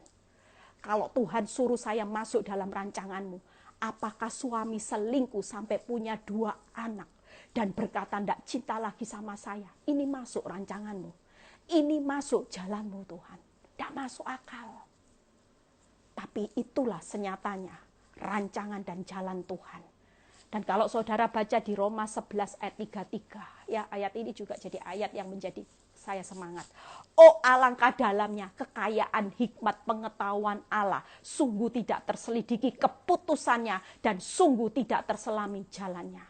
A: Kalau Tuhan suruh saya masuk dalam rancanganmu, apakah suami selingkuh sampai punya 2 anak dan berkata tidak cinta lagi sama saya? Ini masuk rancanganmu. Ini masuk jalanmu Tuhan. Tidak masuk akal. Tapi itulah senyatanya rancangan dan jalan Tuhan. Dan kalau saudara baca di Roma 11 ayat 33, ya ayat ini juga jadi ayat yang menjadi saya semangat. Oh alangkah dalamnya kekayaan hikmat pengetahuan Allah. Sungguh tidak terselidiki keputusannya dan sungguh tidak terselami jalannya.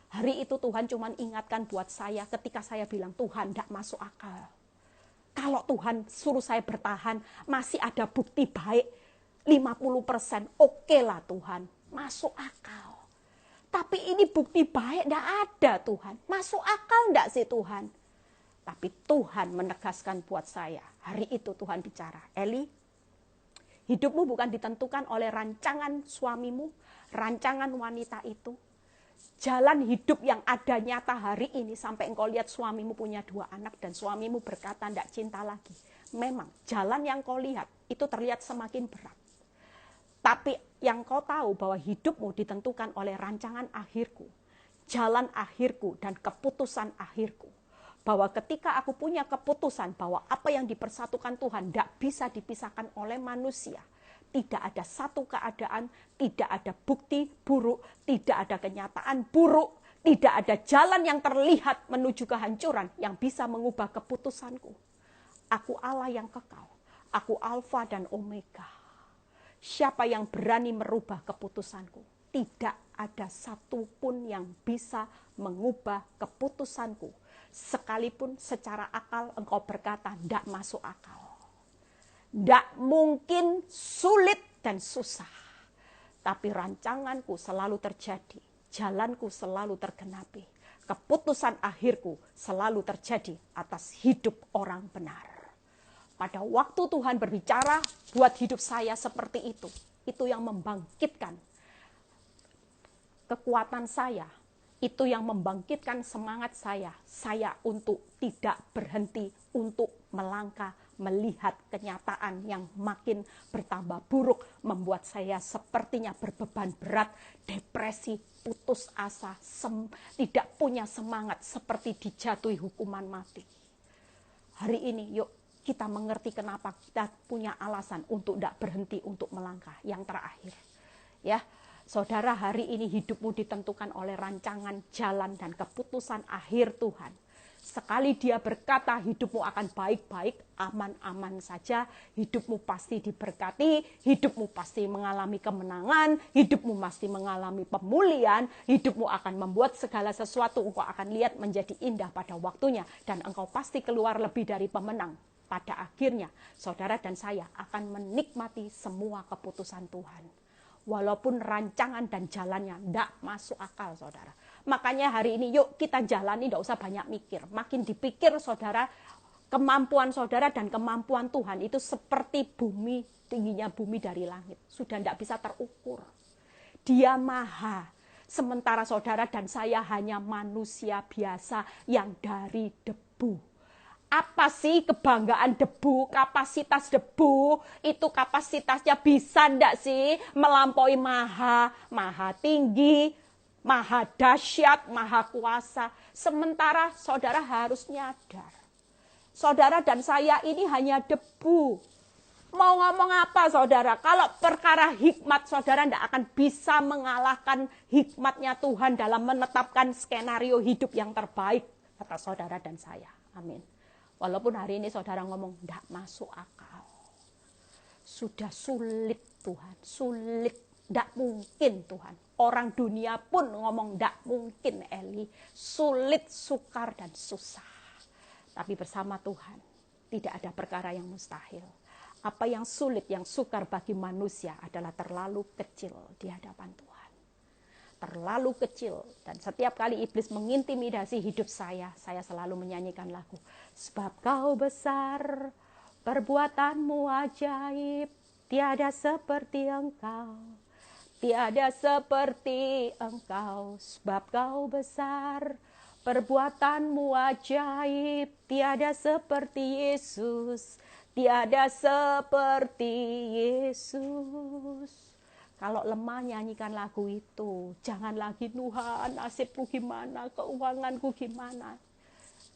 A: Hari itu Tuhan cuma ingatkan buat saya ketika saya bilang Tuhan tidak masuk akal. Kalau Tuhan suruh saya bertahan masih ada bukti baik 50%. Oke lah Tuhan, masuk akal. Tapi ini bukti baik tidak ada Tuhan. Masuk akal tidak sih Tuhan? Tapi Tuhan menegaskan buat saya. Hari itu Tuhan bicara, Eli, hidupmu bukan ditentukan oleh rancangan suamimu, rancangan wanita itu. Jalan hidup yang ada nyata hari ini sampai engkau lihat suamimu punya 2 anak dan suamimu berkata tidak cinta lagi. Memang jalan yang kau lihat itu terlihat semakin berat. Tapi yang kau tahu bahwa hidupmu ditentukan oleh rancangan akhirku, jalan akhirku dan keputusan akhirku. Bahwa ketika aku punya keputusan bahwa apa yang dipersatukan Tuhan tidak bisa dipisahkan oleh manusia. Tidak ada satu keadaan, tidak ada bukti buruk, tidak ada kenyataan buruk, tidak ada jalan yang terlihat menuju kehancuran yang bisa mengubah keputusanku. Aku Allah yang kekal, aku Alfa dan Omega. Siapa yang berani merubah keputusanku? Tidak ada satupun yang bisa mengubah keputusanku. Sekalipun secara akal engkau berkata tidak masuk akal. Tidak mungkin, sulit dan susah. Tapi rancanganku selalu terjadi. Jalanku selalu tergenapi. Keputusan akhirku selalu terjadi atas hidup orang benar. Pada waktu Tuhan berbicara buat hidup saya seperti itu yang membangkitkan kekuatan saya. Itu yang membangkitkan semangat saya untuk tidak berhenti untuk melangkah, melihat kenyataan yang makin bertambah buruk, membuat saya sepertinya berbeban berat, depresi, putus asa, tidak punya semangat, seperti dijatuhi hukuman mati. Hari ini yuk kita mengerti kenapa kita punya alasan untuk tidak berhenti untuk melangkah. Yang terakhir, ya. Saudara, hari ini hidupmu ditentukan oleh rancangan, jalan, dan keputusan akhir Tuhan. Sekali dia berkata hidupmu akan baik-baik, aman-aman saja, hidupmu pasti diberkati, hidupmu pasti mengalami kemenangan, hidupmu pasti mengalami pemulihan, hidupmu akan membuat segala sesuatu engkau akan lihat menjadi indah pada waktunya, dan engkau pasti keluar lebih dari pemenang. Pada akhirnya, saudara dan saya akan menikmati semua keputusan Tuhan. Walaupun rancangan dan jalannya tidak masuk akal, saudara. Makanya hari ini yuk kita jalani, tidak usah banyak mikir. Makin dipikir, saudara, kemampuan saudara dan kemampuan Tuhan itu seperti bumi, tingginya bumi dari langit. Sudah tidak bisa terukur. Dia maha. Sementara saudara dan saya hanya manusia biasa yang dari debu. Apa sih kebanggaan debu, kapasitas debu, itu kapasitasnya bisa enggak sih melampaui maha tinggi, maha dahsyat, maha kuasa. Sementara saudara harus nyadar, saudara dan saya ini hanya debu. Mau ngomong apa saudara, kalau perkara hikmat saudara enggak akan bisa mengalahkan hikmatnya Tuhan dalam menetapkan skenario hidup yang terbaik atas saudara dan saya. Amin. Walaupun hari ini saudara ngomong, tidak masuk akal. Sudah sulit Tuhan, sulit, tidak mungkin Tuhan. Orang dunia pun ngomong, tidak mungkin Eli. Sulit, sukar, dan susah. Tapi bersama Tuhan, tidak ada perkara yang mustahil. Apa yang sulit, yang sukar bagi manusia adalah terlalu kecil di hadapan Tuhan. Terlalu kecil, dan setiap kali iblis mengintimidasi hidup saya selalu menyanyikan lagu, sebab kau besar, perbuatanmu ajaib, tiada seperti engkau, tiada seperti engkau, sebab kau besar, Perbuatanmu ajaib, tiada seperti Yesus, tiada seperti Yesus. Kalau lemah nyanyikan lagu itu, jangan lagi Tuhan nasibku gimana, keuanganku gimana.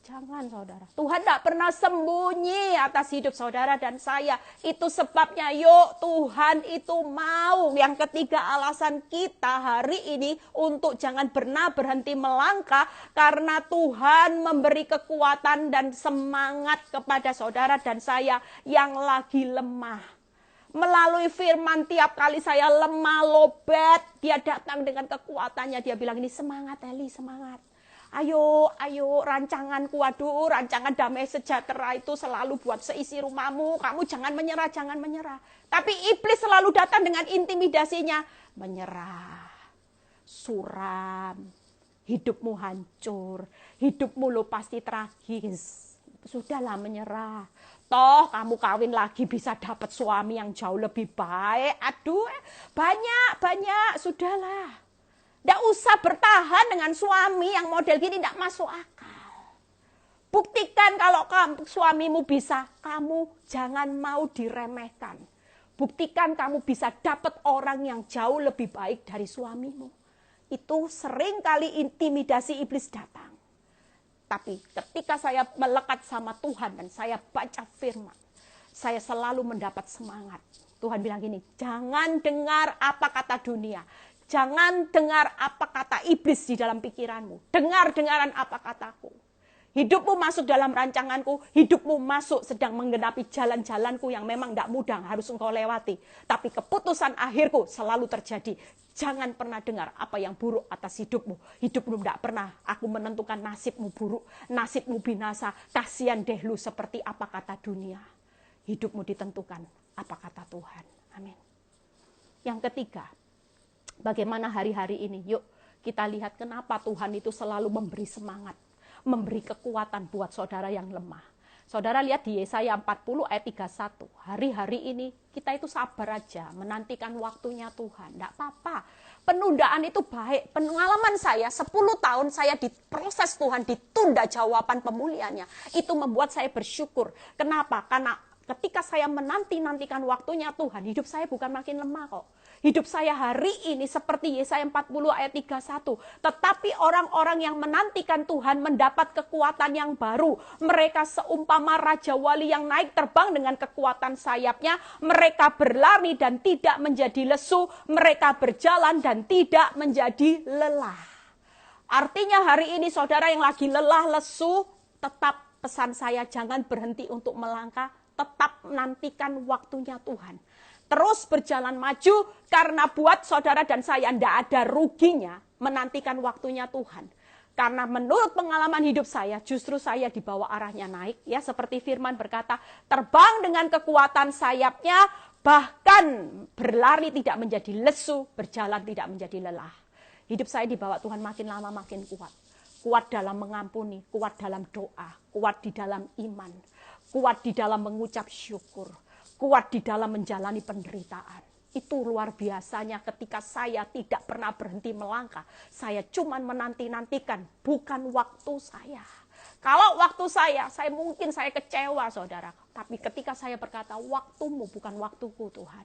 A: Jangan saudara, Tuhan tidak pernah sembunyi atas hidup saudara dan saya. Itu sebabnya yuk Tuhan itu mau. Yang ketiga alasan kita hari ini untuk jangan pernah berhenti melangkah. Karena Tuhan memberi kekuatan dan semangat kepada saudara dan saya yang lagi lemah. Melalui firman tiap kali saya lemah, lobet, dia datang dengan kekuatannya. Dia bilang ini semangat Eli, semangat. Ayo, rancanganku, waduh, rancangan damai sejahtera itu selalu buat seisi rumahmu. Kamu jangan menyerah, jangan menyerah. Tapi iblis selalu datang dengan intimidasinya. Menyerah, suram, hidupmu hancur, hidupmu lo pasti tragis. Sudahlah menyerah. Toh kamu kawin lagi bisa dapat suami yang jauh lebih baik. Aduh, banyak, sudahlah. Tidak usah bertahan dengan suami yang model gini, tidak masuk akal. Buktikan kalau suamimu bisa, kamu jangan mau diremehkan. Buktikan kamu bisa dapat orang yang jauh lebih baik dari suamimu. Itu sering kali intimidasi iblis datang. Tapi ketika saya melekat sama Tuhan dan saya baca firman, saya selalu mendapat semangat. Tuhan bilang gini, jangan dengar apa kata dunia. Jangan dengar apa kata iblis di dalam pikiranmu. Dengar-dengaran apa kataku. Hidupmu masuk dalam rancanganku. Hidupmu masuk sedang menggenapi jalan-jalanku yang memang tidak mudah harus engkau lewati. Tapi keputusan akhirku selalu terjadi. Jangan pernah dengar apa yang buruk atas hidupmu. Hidupmu tidak pernah aku menentukan nasibmu buruk. Nasibmu binasa. Kasihan deh lu seperti apa kata dunia. Hidupmu ditentukan apa kata Tuhan. Amin. Yang ketiga. Bagaimana hari-hari ini? Yuk kita lihat kenapa Tuhan itu selalu memberi semangat, memberi kekuatan buat saudara yang lemah. Saudara lihat di Yesaya 40 ayat 31. Hari-hari ini kita itu sabar aja, menantikan waktunya Tuhan. Tidak apa-apa. Penundaan itu baik. Pengalaman saya 10 tahun saya diproses Tuhan, ditunda jawaban pemulihannya. Itu membuat saya bersyukur. Kenapa? Karena ketika saya menantikan waktunya Tuhan, hidup saya bukan makin lemah kok. Hidup saya hari ini seperti Yesaya 40 ayat 31. Tetapi orang-orang yang menantikan Tuhan mendapat kekuatan yang baru. Mereka seumpama Raja Wali yang naik terbang dengan kekuatan sayapnya. Mereka berlari dan tidak menjadi lesu. Mereka berjalan dan tidak menjadi lelah. Artinya hari ini saudara yang lagi lelah, lesu, tetap pesan saya jangan berhenti untuk melangkah. Tetap nantikan waktunya Tuhan. Terus berjalan maju karena buat saudara dan saya tidak ada ruginya menantikan waktunya Tuhan. Karena menurut pengalaman hidup saya justru saya dibawa arahnya naik. Ya seperti firman berkata terbang dengan kekuatan sayapnya bahkan berlari tidak menjadi lesu, berjalan tidak menjadi lelah. Hidup saya dibawa Tuhan makin lama makin kuat. Kuat dalam mengampuni, kuat dalam doa, kuat di dalam iman, kuat di dalam mengucap syukur. Kuat di dalam menjalani penderitaan. Itu luar biasanya ketika saya tidak pernah berhenti melangkah. Saya cuma menanti-nantikan, bukan waktu saya. Kalau waktu saya mungkin saya kecewa saudara. Tapi ketika saya berkata, waktumu bukan waktuku Tuhan.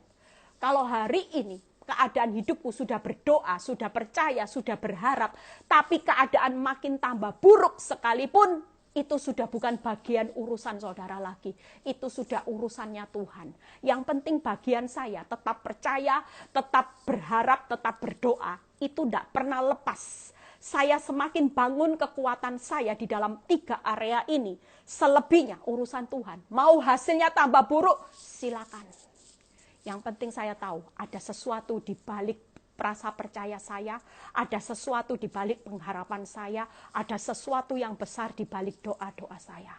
A: Kalau hari ini keadaan hidupku sudah berdoa, sudah percaya, sudah berharap. Tapi keadaan makin tambah buruk sekalipun, itu sudah bukan bagian urusan saudara lagi. Itu sudah urusannya Tuhan. Yang penting bagian saya tetap percaya, tetap berharap, tetap berdoa. Itu tidak pernah lepas. Saya semakin bangun kekuatan saya di dalam 3 area ini. Selebihnya urusan Tuhan. Mau hasilnya tambah buruk, silakan. Yang penting saya tahu ada sesuatu di balik rasa percaya saya, ada sesuatu di balik pengharapan saya, ada sesuatu yang besar di balik doa-doa saya.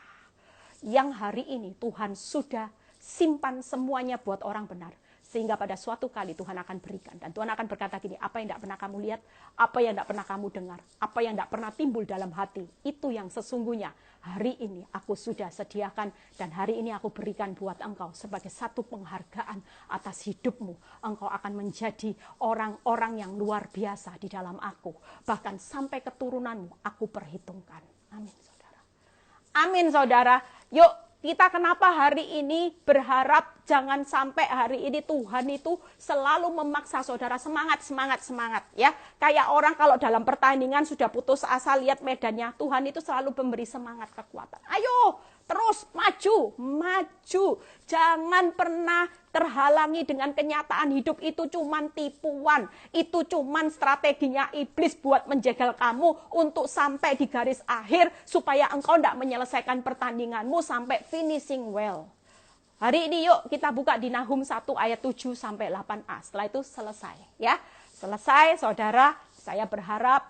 A: Yang hari ini Tuhan sudah simpan semuanya buat orang benar. Sehingga pada suatu kali Tuhan akan berikan. Dan Tuhan akan berkata gini, apa yang tidak pernah kamu lihat, apa yang tidak pernah kamu dengar, apa yang tidak pernah timbul dalam hati, itu yang sesungguhnya hari ini aku sudah sediakan dan hari ini aku berikan buat engkau sebagai satu penghargaan atas hidupmu. Engkau akan menjadi orang-orang yang luar biasa di dalam aku. Bahkan sampai keturunanmu aku perhitungkan. Amin, saudara. Amin, saudara. Yuk, kita kenapa hari ini berharap jangan sampai hari ini Tuhan itu selalu memaksa saudara semangat ya. Kayak orang kalau dalam pertandingan sudah putus asa lihat medannya, Tuhan itu selalu memberi semangat kekuatan. Ayo terus maju. Jangan pernah terhalangi dengan kenyataan hidup itu cuman tipuan. Itu cuman strateginya iblis buat menjegal kamu untuk sampai di garis akhir supaya engkau tidak menyelesaikan pertandinganmu sampai finishing well. Hari ini yuk kita buka di Nahum 1 ayat 7 sampai 8a. Setelah itu selesai ya. Selesai saudara, saya berharap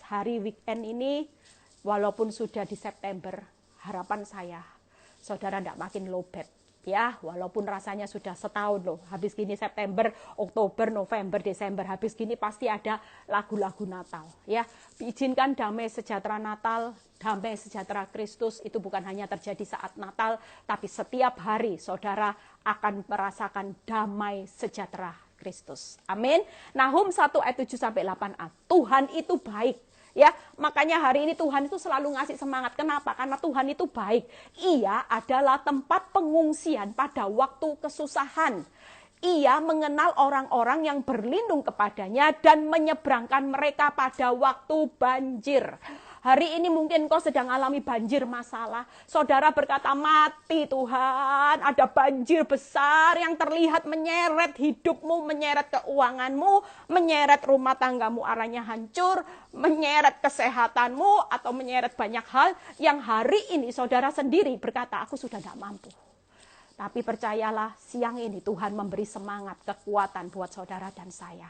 A: hari weekend ini walaupun sudah di September, harapan saya saudara tidak makin lowbat ya, walaupun rasanya sudah setahun loh, habis gini September, Oktober, November, Desember, habis gini pasti ada lagu-lagu Natal ya. Izinkan damai sejahtera Natal, damai sejahtera Kristus itu bukan hanya terjadi saat Natal, tapi setiap hari saudara akan merasakan damai sejahtera Kristus. Amin. Nahum 1 ayat 7 sampai 8a. Tuhan itu baik. Ya, makanya hari ini Tuhan itu selalu ngasih semangat. Kenapa? Karena Tuhan itu baik. Ia adalah tempat pengungsian pada waktu kesusahan. Ia mengenal orang-orang yang berlindung kepadanya dan menyeberangkan mereka pada waktu banjir. Hari ini mungkin kau sedang alami banjir masalah. Saudara berkata, mati Tuhan, ada banjir besar yang terlihat menyeret hidupmu, menyeret keuanganmu, menyeret rumah tanggamu arahnya hancur, menyeret kesehatanmu, atau menyeret banyak hal yang hari ini saudara sendiri berkata, aku sudah tidak mampu. Tapi percayalah, siang ini Tuhan memberi semangat, kekuatan buat saudara dan saya.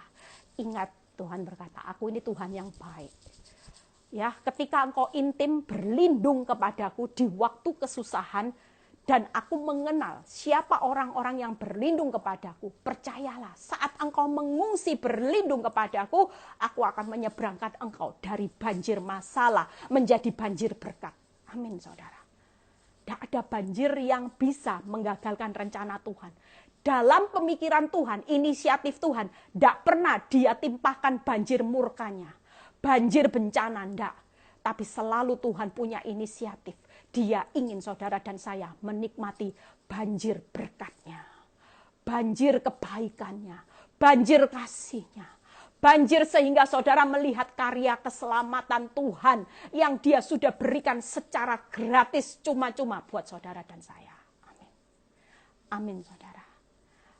A: Ingat, Tuhan berkata, aku ini Tuhan yang baik. Ya, ketika engkau intim berlindung kepadaku di waktu kesusahan dan aku mengenal siapa orang-orang yang berlindung kepadaku, percayalah saat engkau mengungsi berlindung kepadaku, aku akan menyeberangkan engkau dari banjir masalah menjadi banjir berkat. Amin, saudara. Tidak ada banjir yang bisa menggagalkan rencana Tuhan. Dalam pemikiran Tuhan, inisiatif Tuhan, tidak pernah dia timpahkan banjir murkanya. Banjir bencana, enggak. Tapi selalu Tuhan punya inisiatif. Dia ingin saudara dan saya menikmati banjir berkatnya. Banjir kebaikannya. Banjir kasihnya. Banjir sehingga saudara melihat karya keselamatan Tuhan yang dia sudah berikan secara gratis cuma-cuma buat saudara dan saya. Amin. Amin, saudara.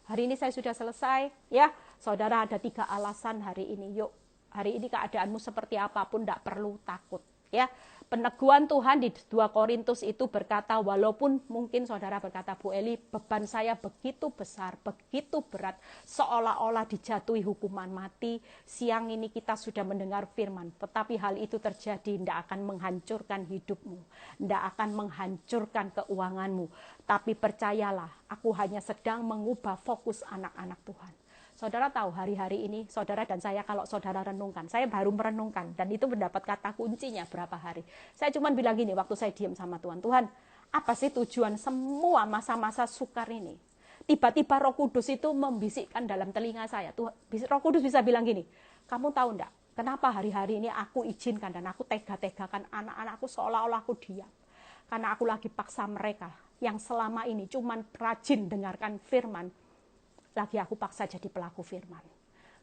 A: Hari ini saya sudah selesai. Ya, saudara ada 3 alasan hari ini. Yuk. Hari ini keadaanmu seperti apapun tidak perlu takut. Ya, peneguhan Tuhan di 2 Korintus itu berkata, walaupun mungkin saudara berkata, Bu Eli, beban saya begitu besar, begitu berat, seolah-olah dijatuhi hukuman mati. Siang ini kita sudah mendengar firman, tetapi hal itu terjadi tidak akan menghancurkan hidupmu, tidak akan menghancurkan keuanganmu. Tapi percayalah, aku hanya sedang mengubah fokus anak-anak Tuhan. Saudara tahu hari-hari ini, saudara dan saya kalau saudara renungkan, saya baru merenungkan, dan itu mendapat kata kuncinya berapa hari. Saya cuma bilang gini, waktu saya diam sama Tuhan, Tuhan, apa sih tujuan semua masa-masa sukar ini? Tiba-tiba Roh Kudus itu membisikkan dalam telinga saya. Roh Kudus bisa bilang gini, kamu tahu enggak, kenapa hari-hari ini aku izinkan dan aku tega-tegakan anak-anakku seolah-olah aku diam? Karena aku lagi paksa mereka yang selama ini cuma rajin dengarkan firman, lagi aku paksa jadi pelaku firman.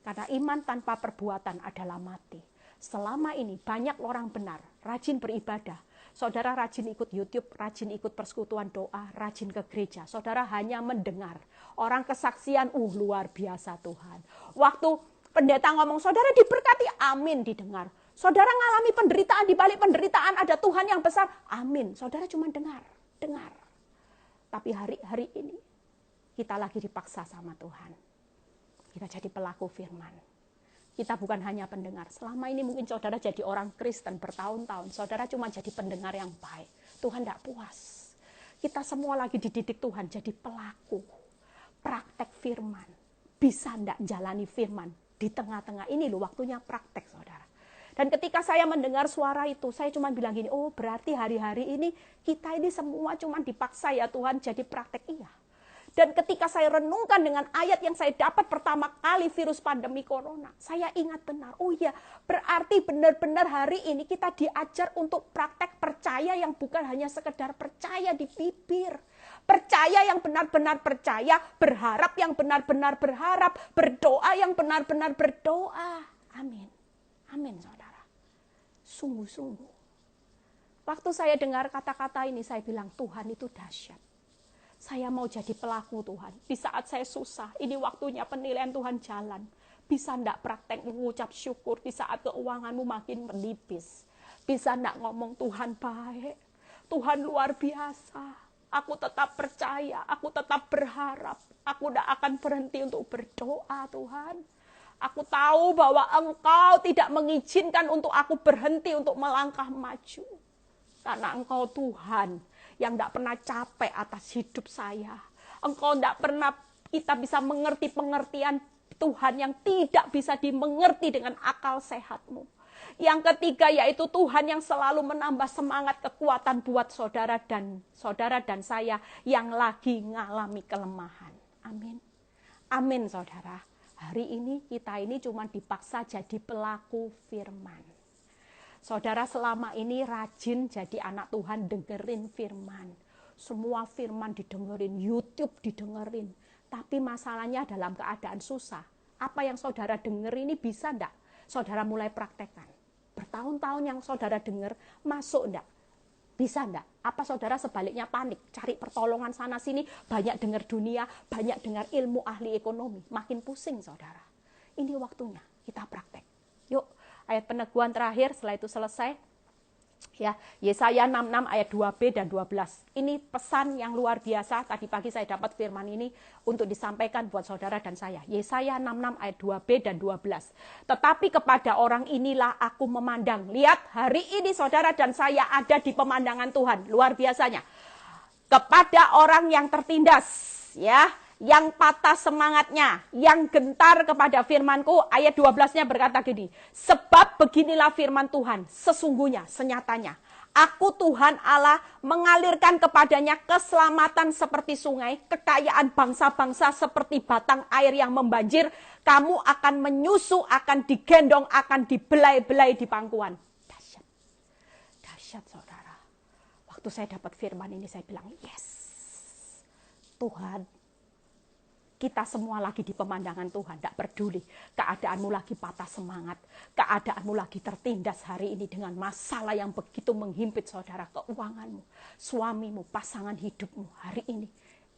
A: Karena iman tanpa perbuatan adalah mati. Selama ini banyak orang benar, rajin beribadah. Saudara rajin ikut YouTube, rajin ikut persekutuan doa, rajin ke gereja. Saudara hanya mendengar. Orang kesaksian, luar biasa Tuhan. Waktu pendeta ngomong, saudara diberkati, amin, didengar. Saudara ngalami penderitaan, di balik penderitaan ada Tuhan yang besar, amin. Saudara cuma dengar. Tapi hari-hari ini, kita lagi dipaksa sama Tuhan. Kita jadi pelaku firman. Kita bukan hanya pendengar. Selama ini mungkin saudara jadi orang Kristen bertahun-tahun. Saudara cuma jadi pendengar yang baik. Tuhan tidak puas. kita semua lagi dididik Tuhan jadi pelaku, praktek firman. Bisa enggak jalani firman di tengah-tengah ini loh, waktunya praktek saudara. Dan ketika saya mendengar suara itu, saya cuma bilang gini, oh berarti hari-hari ini kita ini semua cuma dipaksa ya Tuhan jadi praktek. Iya. Dan ketika saya renungkan dengan ayat yang saya dapat pertama kali virus pandemi corona, saya ingat benar, oh iya berarti benar-benar hari ini kita diajar untuk praktek percaya yang bukan hanya sekedar percaya di bibir. Percaya yang benar-benar percaya, berharap yang benar-benar berharap, berdoa yang benar-benar berdoa. Amin. Amin saudara. Sungguh-sungguh. Waktu saya dengar kata-kata ini, saya bilang Tuhan itu dahsyat. Saya mau jadi pelaku Tuhan. Di saat saya susah, ini waktunya penilaian Tuhan jalan. Bisa enggak praktek mengucap syukur di saat keuanganmu makin menipis. Bisa enggak ngomong Tuhan baik, Tuhan luar biasa. Aku tetap percaya, aku tetap berharap. Aku enggak akan berhenti untuk berdoa Tuhan. Aku tahu bahwa Engkau tidak mengizinkan untuk aku berhenti untuk melangkah maju. Karena Engkau Tuhan yang tidak pernah capek atas hidup saya. Engkau tidak pernah kita bisa mengerti pengertian Tuhan yang tidak bisa dimengerti dengan akal sehatmu. Yang ketiga yaitu Tuhan yang selalu menambah semangat kekuatan buat saudara dan saya yang lagi ngalami kelemahan. Amin. Amin saudara. Hari ini kita ini cuma dipaksa jadi pelaku firman. Saudara selama ini rajin jadi anak Tuhan dengerin firman. Semua firman didengerin, YouTube didengerin. Tapi masalahnya dalam keadaan susah. Apa yang saudara denger ini bisa enggak? Saudara mulai praktekkan. Bertahun-tahun yang saudara denger, masuk enggak? Bisa enggak? Apa saudara sebaliknya panik? Cari pertolongan sana sini, banyak dengar dunia, banyak dengar ilmu ahli ekonomi. Makin pusing saudara. Ini waktunya kita praktek. Yuk. Ayat peneguhan terakhir, setelah itu selesai. Ya, Yesaya 66 ayat 2b dan 12. Ini pesan yang luar biasa. Tadi pagi saya dapat firman ini untuk disampaikan buat saudara dan saya. Yesaya 66 ayat 2b dan 12. Tetapi kepada orang inilah aku memandang. Lihat, hari ini saudara dan saya ada di pemandangan Tuhan. Luar biasanya. Kepada orang yang tertindas, ya, yang patah semangatnya, yang gentar kepada firmanku, ayat 12-nya berkata gini, sebab beginilah firman Tuhan, sesungguhnya, senyatanya, aku Tuhan Allah mengalirkan kepadanya keselamatan seperti sungai, kekayaan bangsa-bangsa seperti batang air yang membanjir, kamu akan menyusu, akan digendong, akan dibelai-belai di pangkuan. Dahsyat, dahsyat saudara. Waktu saya dapat firman ini, saya bilang, yes, Tuhan, kita semua lagi di pemandangan Tuhan, tidak peduli keadaanmu lagi patah semangat, keadaanmu lagi tertindas hari ini dengan masalah yang begitu menghimpit saudara, keuanganmu, suamimu, pasangan hidupmu hari ini.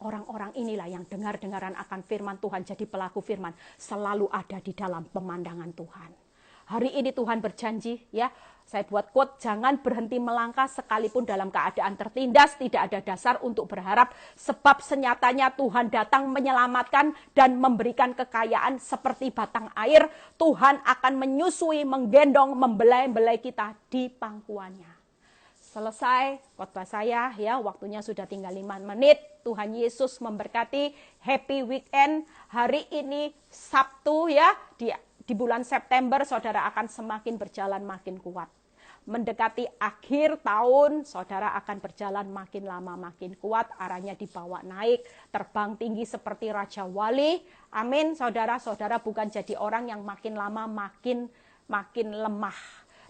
A: Orang-orang inilah yang dengar-dengaran akan firman Tuhan, jadi pelaku firman, selalu ada di dalam pemandangan Tuhan. Hari ini Tuhan berjanji, ya, saya buat quote, jangan berhenti melangkah sekalipun dalam keadaan tertindas, tidak ada dasar untuk berharap, sebab senyatanya Tuhan datang menyelamatkan dan memberikan kekayaan seperti batang air. Tuhan akan menyusui, menggendong, membelai-belai kita di pangkuannya. Selesai khotbah saya, ya, waktunya sudah tinggal 5 menit. Tuhan Yesus memberkati, happy weekend. Hari ini Sabtu, ya, di bulan September saudara akan semakin berjalan makin kuat. Mendekati akhir tahun saudara akan berjalan makin lama makin kuat, arahnya dibawa naik, terbang tinggi seperti Raja Wali. Amin saudara, saudara bukan jadi orang yang makin lama makin lemah.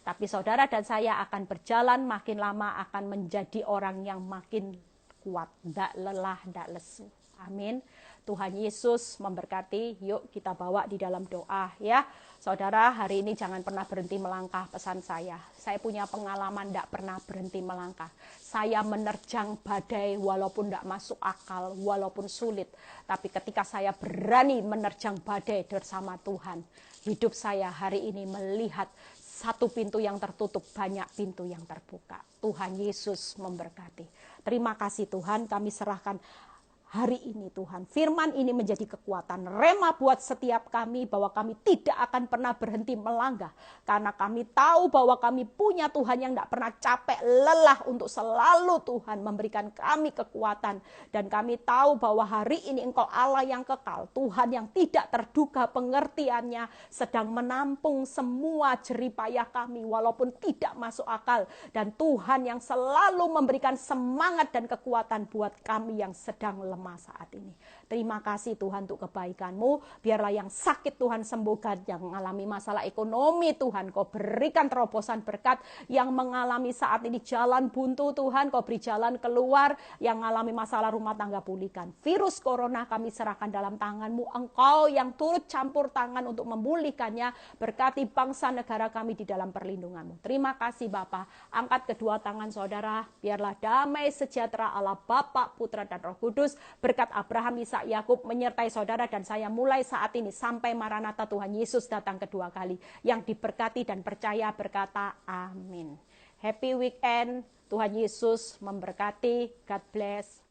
A: Tapi saudara dan saya akan berjalan makin lama akan menjadi orang yang makin kuat, tidak lelah, tidak lesu. Amin. Tuhan Yesus memberkati. Yuk kita bawa di dalam doa, ya. Saudara, hari ini jangan pernah berhenti melangkah, pesan saya. Saya punya pengalaman tidak pernah berhenti melangkah. Saya menerjang badai walaupun tidak masuk akal, walaupun sulit. Tapi ketika saya berani menerjang badai bersama Tuhan, hidup saya hari ini melihat satu pintu yang tertutup, banyak pintu yang terbuka. Tuhan Yesus memberkati. Terima kasih Tuhan, kami serahkan hari ini Tuhan. Firman ini menjadi kekuatan rema buat setiap kami, bahwa kami tidak akan pernah berhenti melangkah. Karena kami tahu bahwa kami punya Tuhan yang tidak pernah capek lelah untuk selalu Tuhan memberikan kami kekuatan. Dan kami tahu bahwa hari ini Engkau Allah yang kekal, Tuhan yang tidak terduga pengertiannya, sedang menampung semua jeripayah kami walaupun tidak masuk akal. Dan Tuhan yang selalu memberikan semangat dan kekuatan buat kami yang sedang lemah saat ini. Terima kasih Tuhan untuk kebaikan-Mu. Biarlah yang sakit Tuhan sembuhkan, yang mengalami masalah ekonomi Tuhan Kau berikan terobosan berkat, yang mengalami saat ini jalan buntu Tuhan Kau beri jalan keluar, yang mengalami masalah rumah tangga pulihkan. Virus corona kami serahkan dalam tangan-Mu, Engkau yang turut campur tangan untuk memulihkannya. Berkati bangsa negara kami di dalam perlindungan-Mu. Terima kasih Bapa. Angkat kedua tangan saudara, biarlah damai sejahtera Allah Bapa, Putra dan Roh Kudus, berkat Abraham, Ishak, Yakub menyertai saudara dan saya mulai saat ini sampai Maranatha Tuhan Yesus datang kedua kali. Yang diberkati dan percaya berkata amin. Happy weekend, Tuhan Yesus memberkati. God bless.